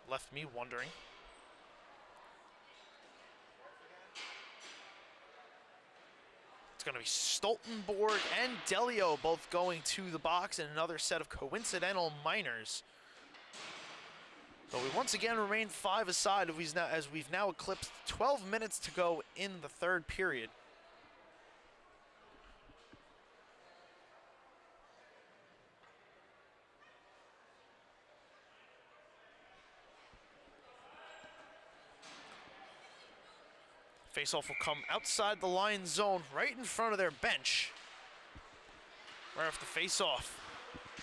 Left me wondering. It's going to be Stoltenborg and Delio both going to the box, and another set of coincidental minors. But we once again remain 5 aside as we've now eclipsed 12 minutes to go in the third period. Faceoff will come outside the line zone, right in front of their bench. Right off the faceoff.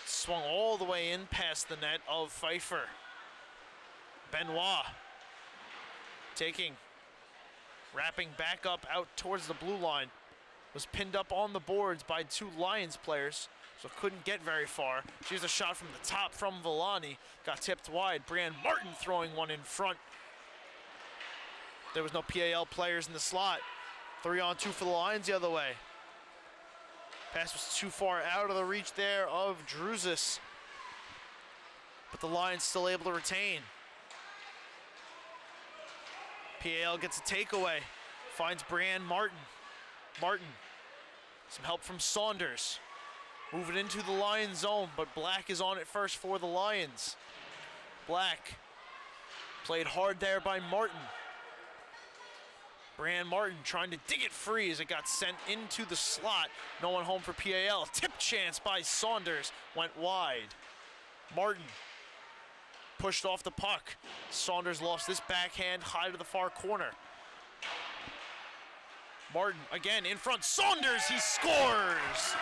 Swung all the way in past the net of Pfeiffer. Benoit wrapping back up out towards the blue line. Was pinned up on the boards by 2 Lions players, so couldn't get very far. She's a shot from the top from Villani. Got tipped wide. Brian Martin throwing one in front. There was no PAL players in the slot. 3-on-2 for the Lions the other way. Pass was too far out of the reach there of Druzis. But the Lions still able to retain. PAL gets a takeaway. Finds Brian Martin. Some help from Saunders. Move it into the Lions zone, but Black is on it first for the Lions. Black played hard there by Martin. Brian Martin trying to dig it free as it got sent into the slot. No one home for PAL. Tip chance by Saunders. Went wide. Martin pushed off the puck. Saunders lost this backhand high to the far corner. Martin again in front. Saunders, he scores!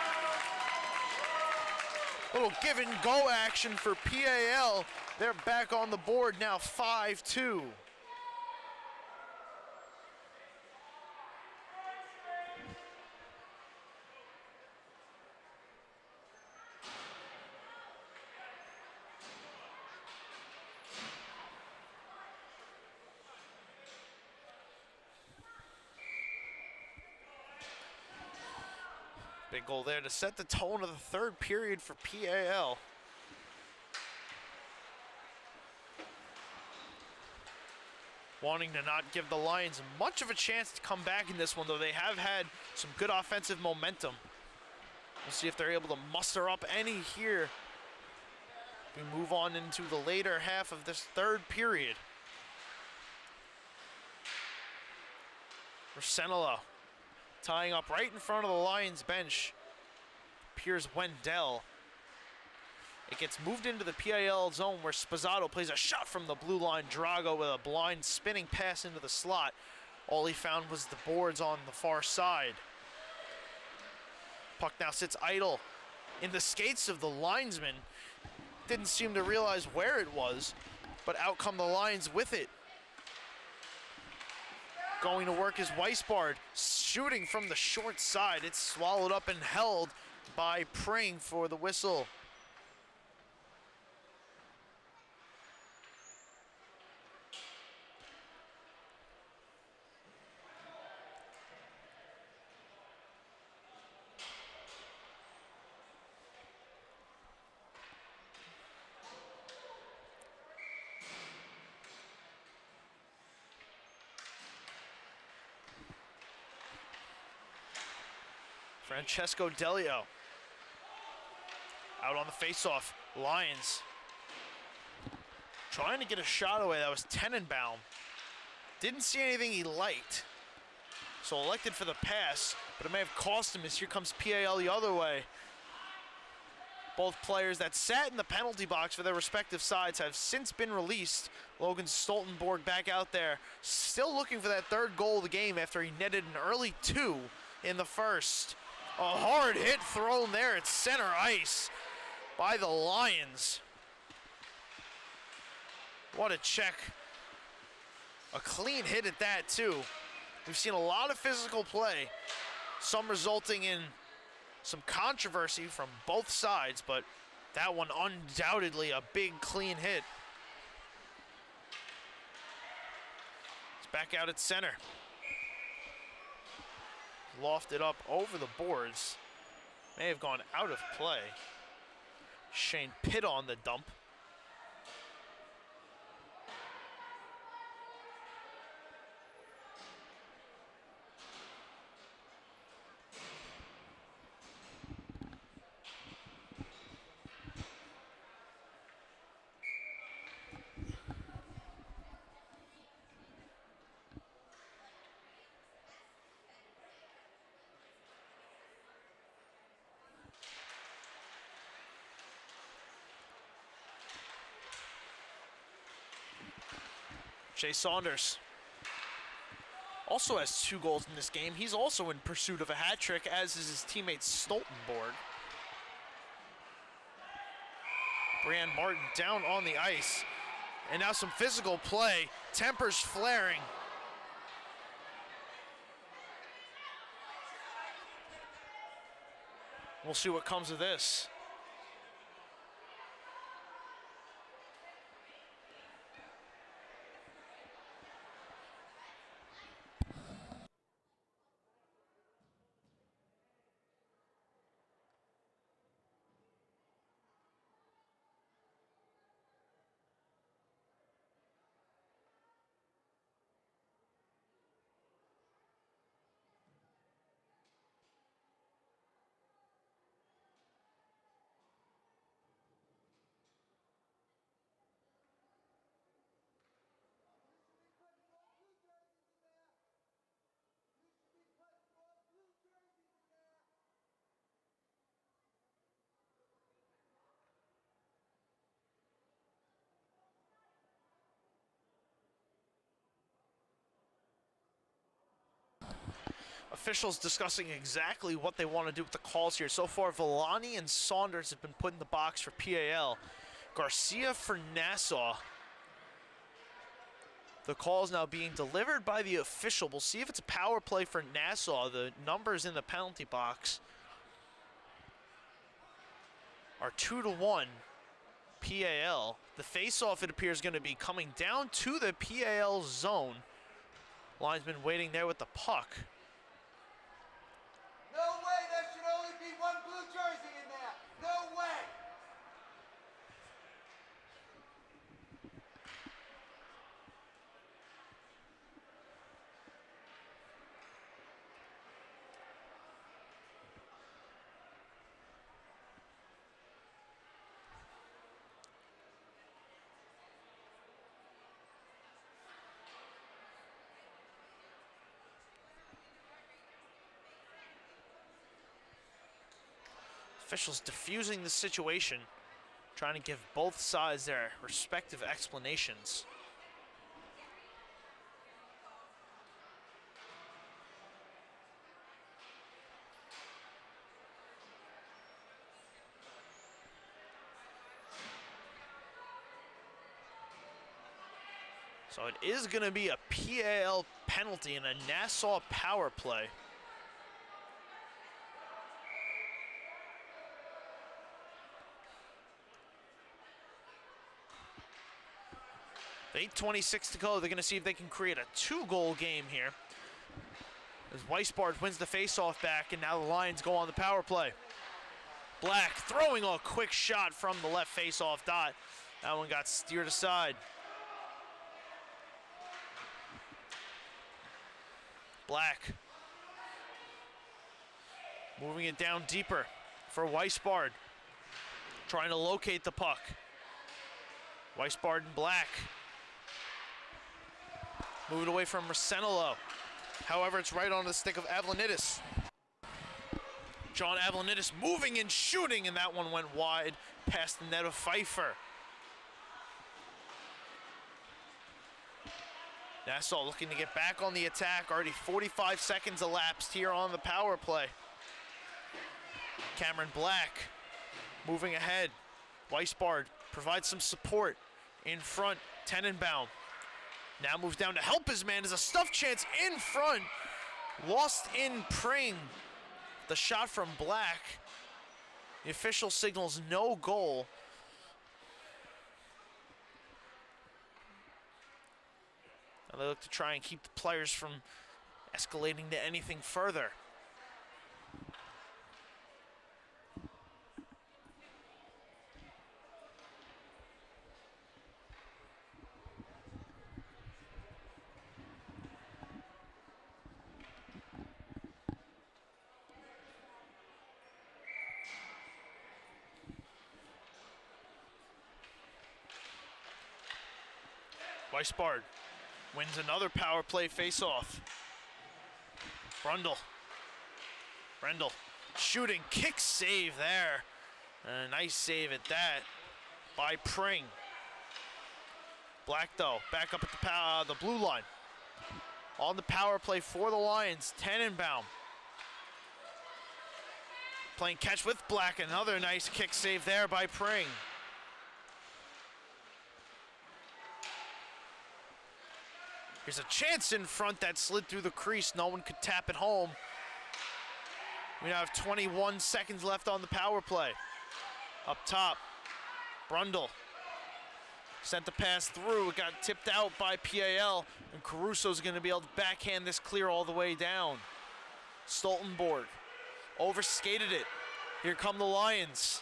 Little give and go action for PAL. They're back on the board now, 5-2. Big goal there to set the tone of the third period for PAL. wanting to not give the Lions much of a chance to come back in this one, though they have had some good offensive momentum. We'll see if they're able to muster up any here. We move on into the later half of this third period. Rosenelo tying up right in front of the Lions bench. Piers Wendell. It gets moved into the PIL zone where Spazzato plays a shot from the blue line. Drago with a blind spinning pass into the slot. All he found was the boards on the far side. Puck now sits idle in the skates of the linesman. Didn't seem to realize where it was, but out come the Lions with it. Going to work is Weisbard, shooting from the short side. It's swallowed up and held by Pring for the whistle. Francesco Delio out on the faceoff. Lions trying to get a shot away. That was Tenenbaum. Didn't see anything he liked, so elected for the pass, but it may have cost him as here comes PAL the other way. Both players that sat in the penalty box for their respective sides have since been released. Logan Stoltenborg back out there, still looking for that third goal of the game after he netted an early 2 in the first. A hard hit thrown there at center ice by the Lions. What a check. A clean hit at that too. We've seen a lot of physical play, some resulting in some controversy from both sides, but that one undoubtedly a big clean hit. It's back out at center. Lofted up over the boards. May have gone out of play. Shane Pitt on the dump. Jay Saunders also has 2 goals in this game. He's also in pursuit of a hat trick, as is his teammate Stoltenborg. Brian Martin down on the ice. And now some physical play. Tempers flaring. We'll see what comes of this. Officials discussing exactly what they want to do with the calls here. So far, Villani and Saunders have been put in the box for PAL. Garcia for Nassau. The call is now being delivered by the official. We'll see if it's a power play for Nassau. The numbers in the penalty box are 2-1 PAL. The face-off, it appears, going to be coming down to the PAL zone. Linesman waiting there with the puck. No way, there should only be one blue jersey in there. No way. Officials diffusing the situation, trying to give both sides their respective explanations. So it is going to be a PAL penalty and a Nassau power play. With 8:26 to go, they're going to see if they can create a 2-goal game here. As Weisbard wins the faceoff back, and now the Lions go on the power play. Black throwing a quick shot from the left faceoff dot. That one got steered aside. Black moving it down deeper for Weisbard, trying to locate the puck. Weisbard and Black move it away from Rosenelo. However, it's right on the stick of Avlonidis. John Avlonidis moving and shooting, and that one went wide past the net of Pfeiffer. Nassau looking to get back on the attack. Already 45 seconds elapsed here on the power play. Cameron Black moving ahead. Weisbard provides some support in front. Tenenbaum now moves down to help his man. There's a stuff chance in front. Lost in Pring. The shot from Black. The official signals no goal. They look to try and keep the players from escalating to anything further. Weisbard wins another power play face-off. Brundle shooting, kick save there. A nice save at that by Pring. Black though, back up at the blue line. On the power play for the Lions, Tenenbaum. Playing catch with Black, another nice kick save there by Pring. Here's a chance in front that slid through the crease. No one could tap it home. We now have 21 seconds left on the power play. Up top, Brundle sent the pass through. It got tipped out by PAL, and Caruso's going to be able to backhand this clear all the way down. Stoltenborg overskated it. Here come the Lions.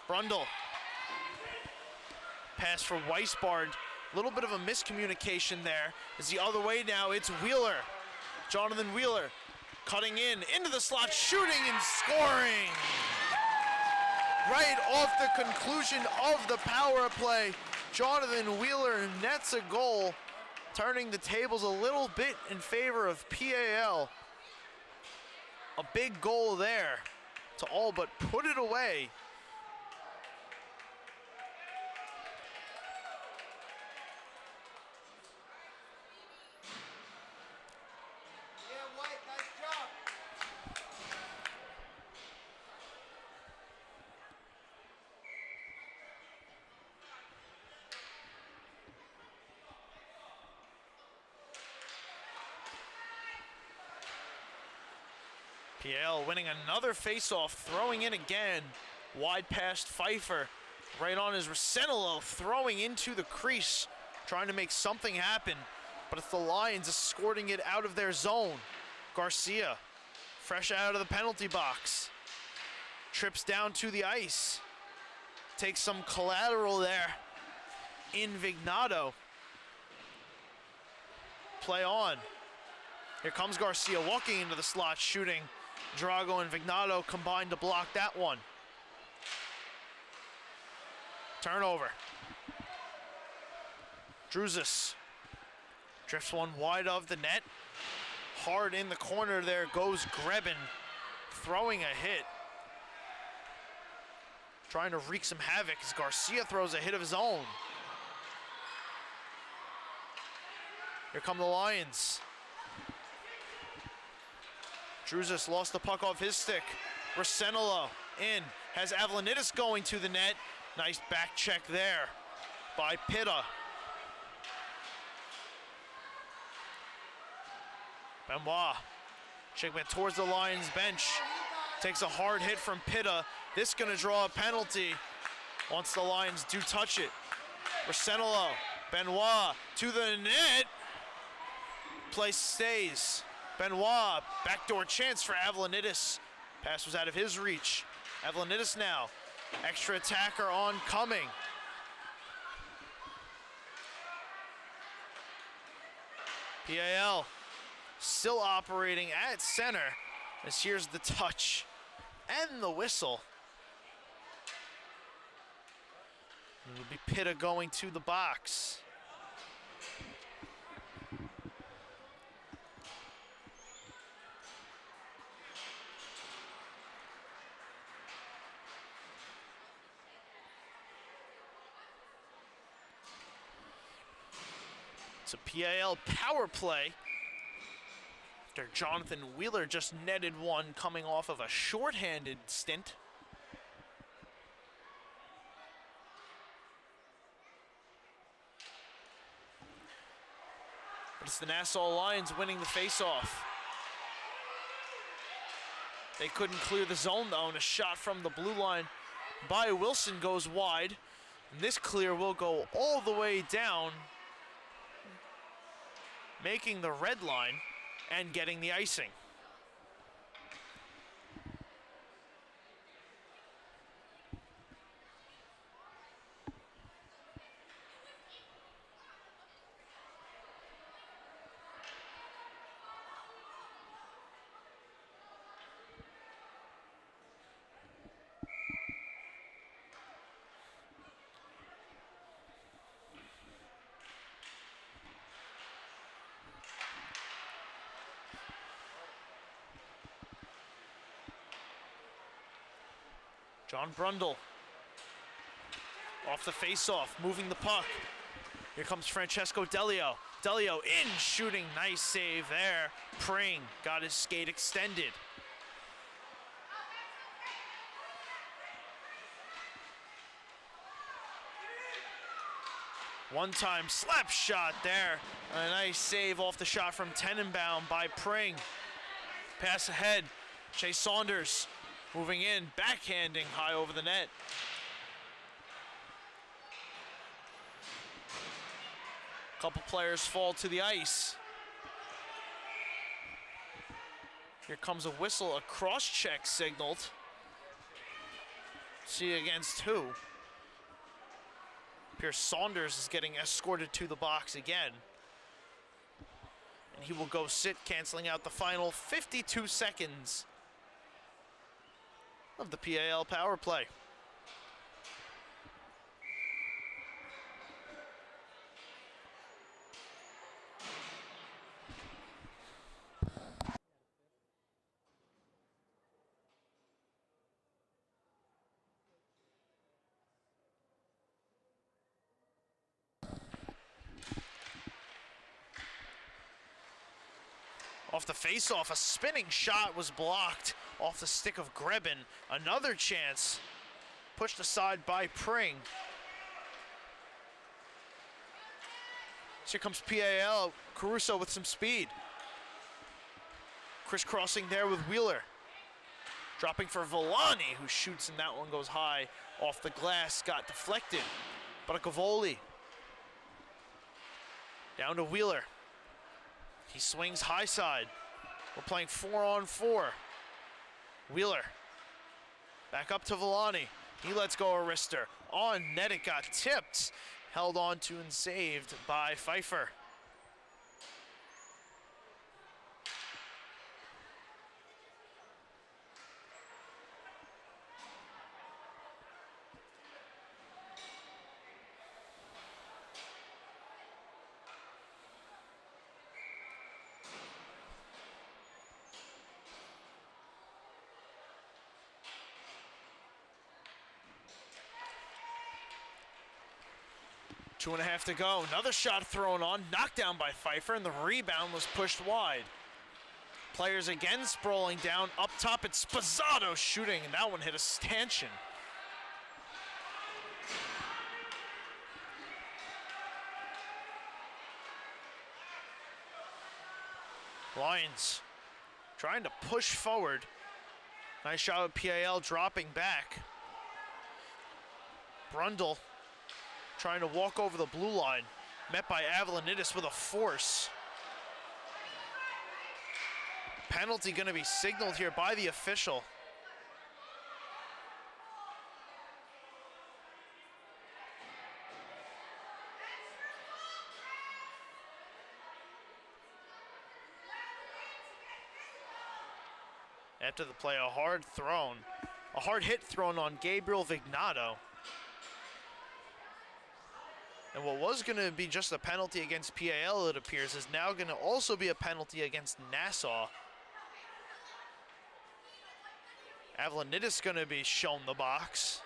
Brundle. Pass for Weisbard. A little bit of a miscommunication there. It's the other way now. It's Wheeler. Jonathan Wheeler cutting into the slot, shooting and scoring. Right off the conclusion of the power play, Jonathan Wheeler nets a goal, turning the tables a little bit in favor of PAL. A big goal there to all but put it away. PAL winning another faceoff, throwing in again. Wide past Pfeiffer. Right on is Rosenelo, throwing into the crease, trying to make something happen. But it's the Lions escorting it out of their zone. Garcia, fresh out of the penalty box. Trips down to the ice. Takes some collateral there. Invignato. Play on. Here comes Garcia walking into the slot, shooting. Drago and Vignato combined to block that one. Turnover. Druzis drifts one wide of the net. Hard in the corner there goes Grebin, throwing a hit. trying to wreak some havoc as Garcia throws a hit of his own. Here come the Lions. Druzis lost the puck off his stick. Rosenelo in, has Avlonidis going to the net. Nice back check there by Pitta. Benoit, checkman towards the Lions bench. Takes a hard hit from Pitta. This gonna draw a penalty once the Lions do touch it. Rosenelo, Benoit to the net. Play stays. Benoit, backdoor chance for Avlonidis. Pass was out of his reach. Avlonidis now, extra attacker oncoming. PAL still operating at center as here's the touch and the whistle. It will be Pitta going to the box. It's a PAL power play after Jonathan Wheeler just netted one coming off of a shorthanded stint. But it's the Nassau Lions winning the faceoff. They couldn't clear the zone though, and a shot from the blue line by Wilson goes wide. And this clear will go all the way down, making the red line and getting the icing. John Brundle off the faceoff, moving the puck. Here comes Francesco Delio. Delio in, shooting, nice save there. Pring got his skate extended. One-time slap shot there. A nice save off the shot from Tenenbaum by Pring. Pass ahead, Chase Saunders moving in, backhanding high over the net. Couple players fall to the ice. Here comes a whistle, a cross-check signaled. See against who? Pierce Saunders is getting escorted to the box again. And he will go sit, canceling out the final 52 seconds of the PAL power play. Off the face-off, a spinning shot was blocked off the stick of Grebin. Another chance pushed aside by Pring. Here comes PAL, Caruso with some speed. Crisscrossing there with Wheeler. Dropping for Villani, who shoots and that one goes high off the glass, got deflected. But a Cavoli. Down to Wheeler. He swings high side. We're playing 4-on-4. Wheeler. Back up to Villani. He lets go of Rister. On net it got tipped. Held on to and saved by Pfeiffer. 2.5 to go. Another shot thrown on, knocked down by Pfeiffer, and the rebound was pushed wide. Players again sprawling down. Up top, it's Spazzato shooting, and that one hit a stanchion. Lions trying to push forward. Nice shot with PAL dropping back. Brundle trying to walk over the blue line. Met by Avlanidis with a force. Penalty going to be signaled here by the official. After the play, a hard hit thrown on Gabriel Vignato. And what was going to be just a penalty against PAL, it appears, is now going to also be a penalty against Nassau. Avlanidis going to be shown the box.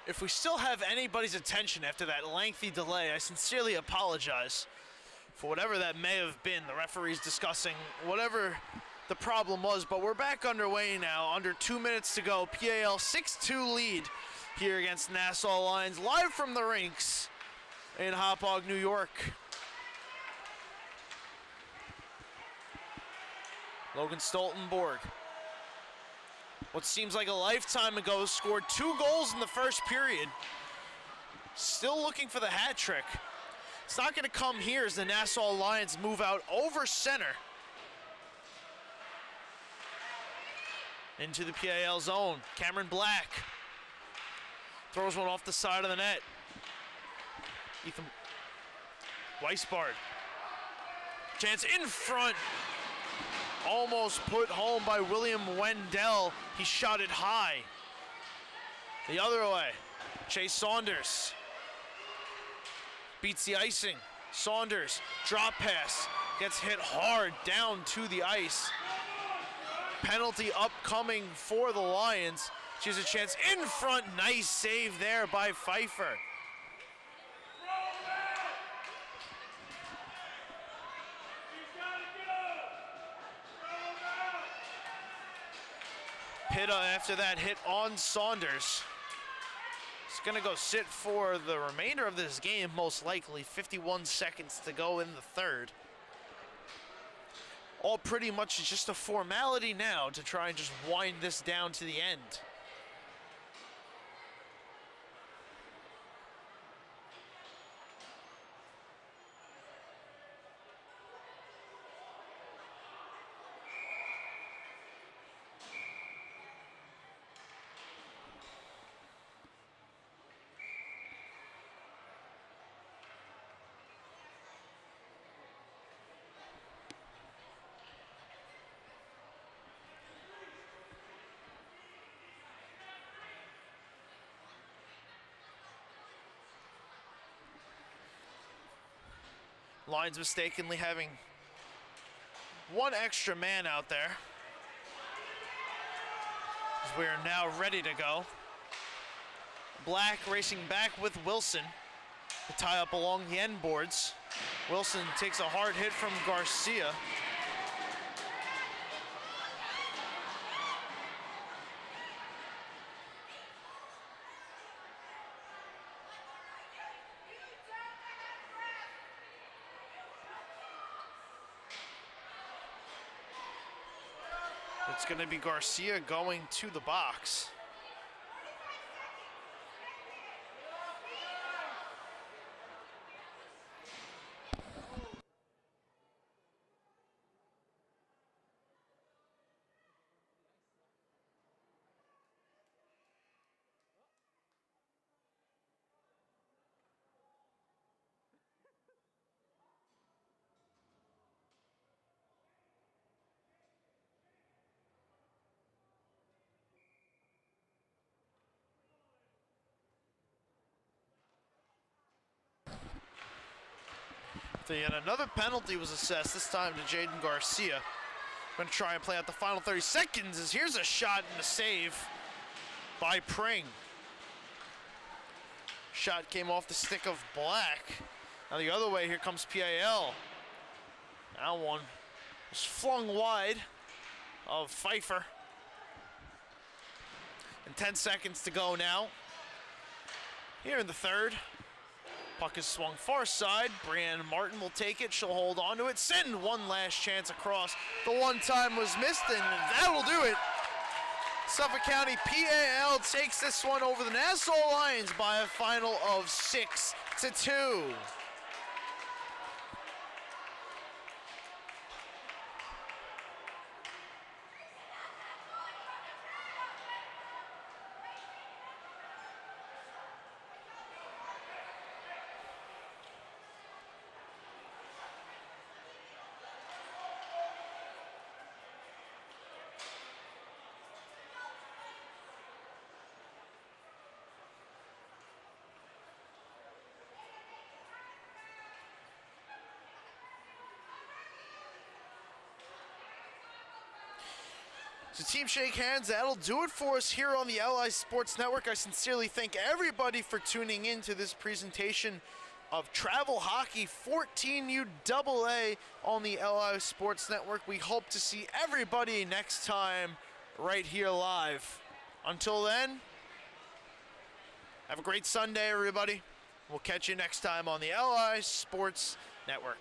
If we still have anybody's attention after that lengthy delay, I sincerely apologize for whatever that may have been. The referees discussing whatever the problem was, but we're back underway now. Under 2 minutes to go. PAL 6-2 lead here against Nassau Lions, live from the rinks in Hauppauge, New York. Logan Stoltenborg, what seems like a lifetime ago, scored 2 goals in the first period. Still looking for the hat trick. It's not going to come here as the Nassau Lions move out over center into the PAL zone. Cameron Black throws one off the side of the net. Ethan Weisbard, chance in front. Almost put home by William Wendell. He shot it high. The other way, Chase Saunders beats the icing. Saunders, drop pass, gets hit hard down to the ice. Penalty upcoming for the Lions. She has a chance in front. Nice save there by Pfeiffer. Pitta, after that hit on Saunders, is going to go sit for the remainder of this game, most likely. 51 seconds to go in the third. All pretty much is just a formality now to try and just wind this down to the end. Lions mistakenly having one extra man out there. As we are now ready to go. Black racing back with Wilson to tie up along the end boards. Wilson takes a hard hit from Garcia. It's going to be Garcia going to the box. Yet another penalty was assessed, this time to Jaden Garcia. Going to try and play out the final 30 seconds as here's a shot and a save by Pring. Shot came off the stick of Black. Now the other way, here comes PAL. That one was flung wide of Pfeiffer. And 10 seconds to go now. Here in the third. Puck is swung far side. Brianne Martin will take it. She'll hold on to it. Send one last chance across. The one time was missed, and that will do it. Suffolk County PAL takes this one over the Nassau Lions by a final of 6-2. So team shake hands, that'll do it for us here on the LI Sports Network. I sincerely thank everybody for tuning in to this presentation of travel hockey 14U AA on the LI Sports Network. We hope to see everybody next time right here live. Until then, have a great Sunday, everybody. We'll catch you next time on the LI Sports Network.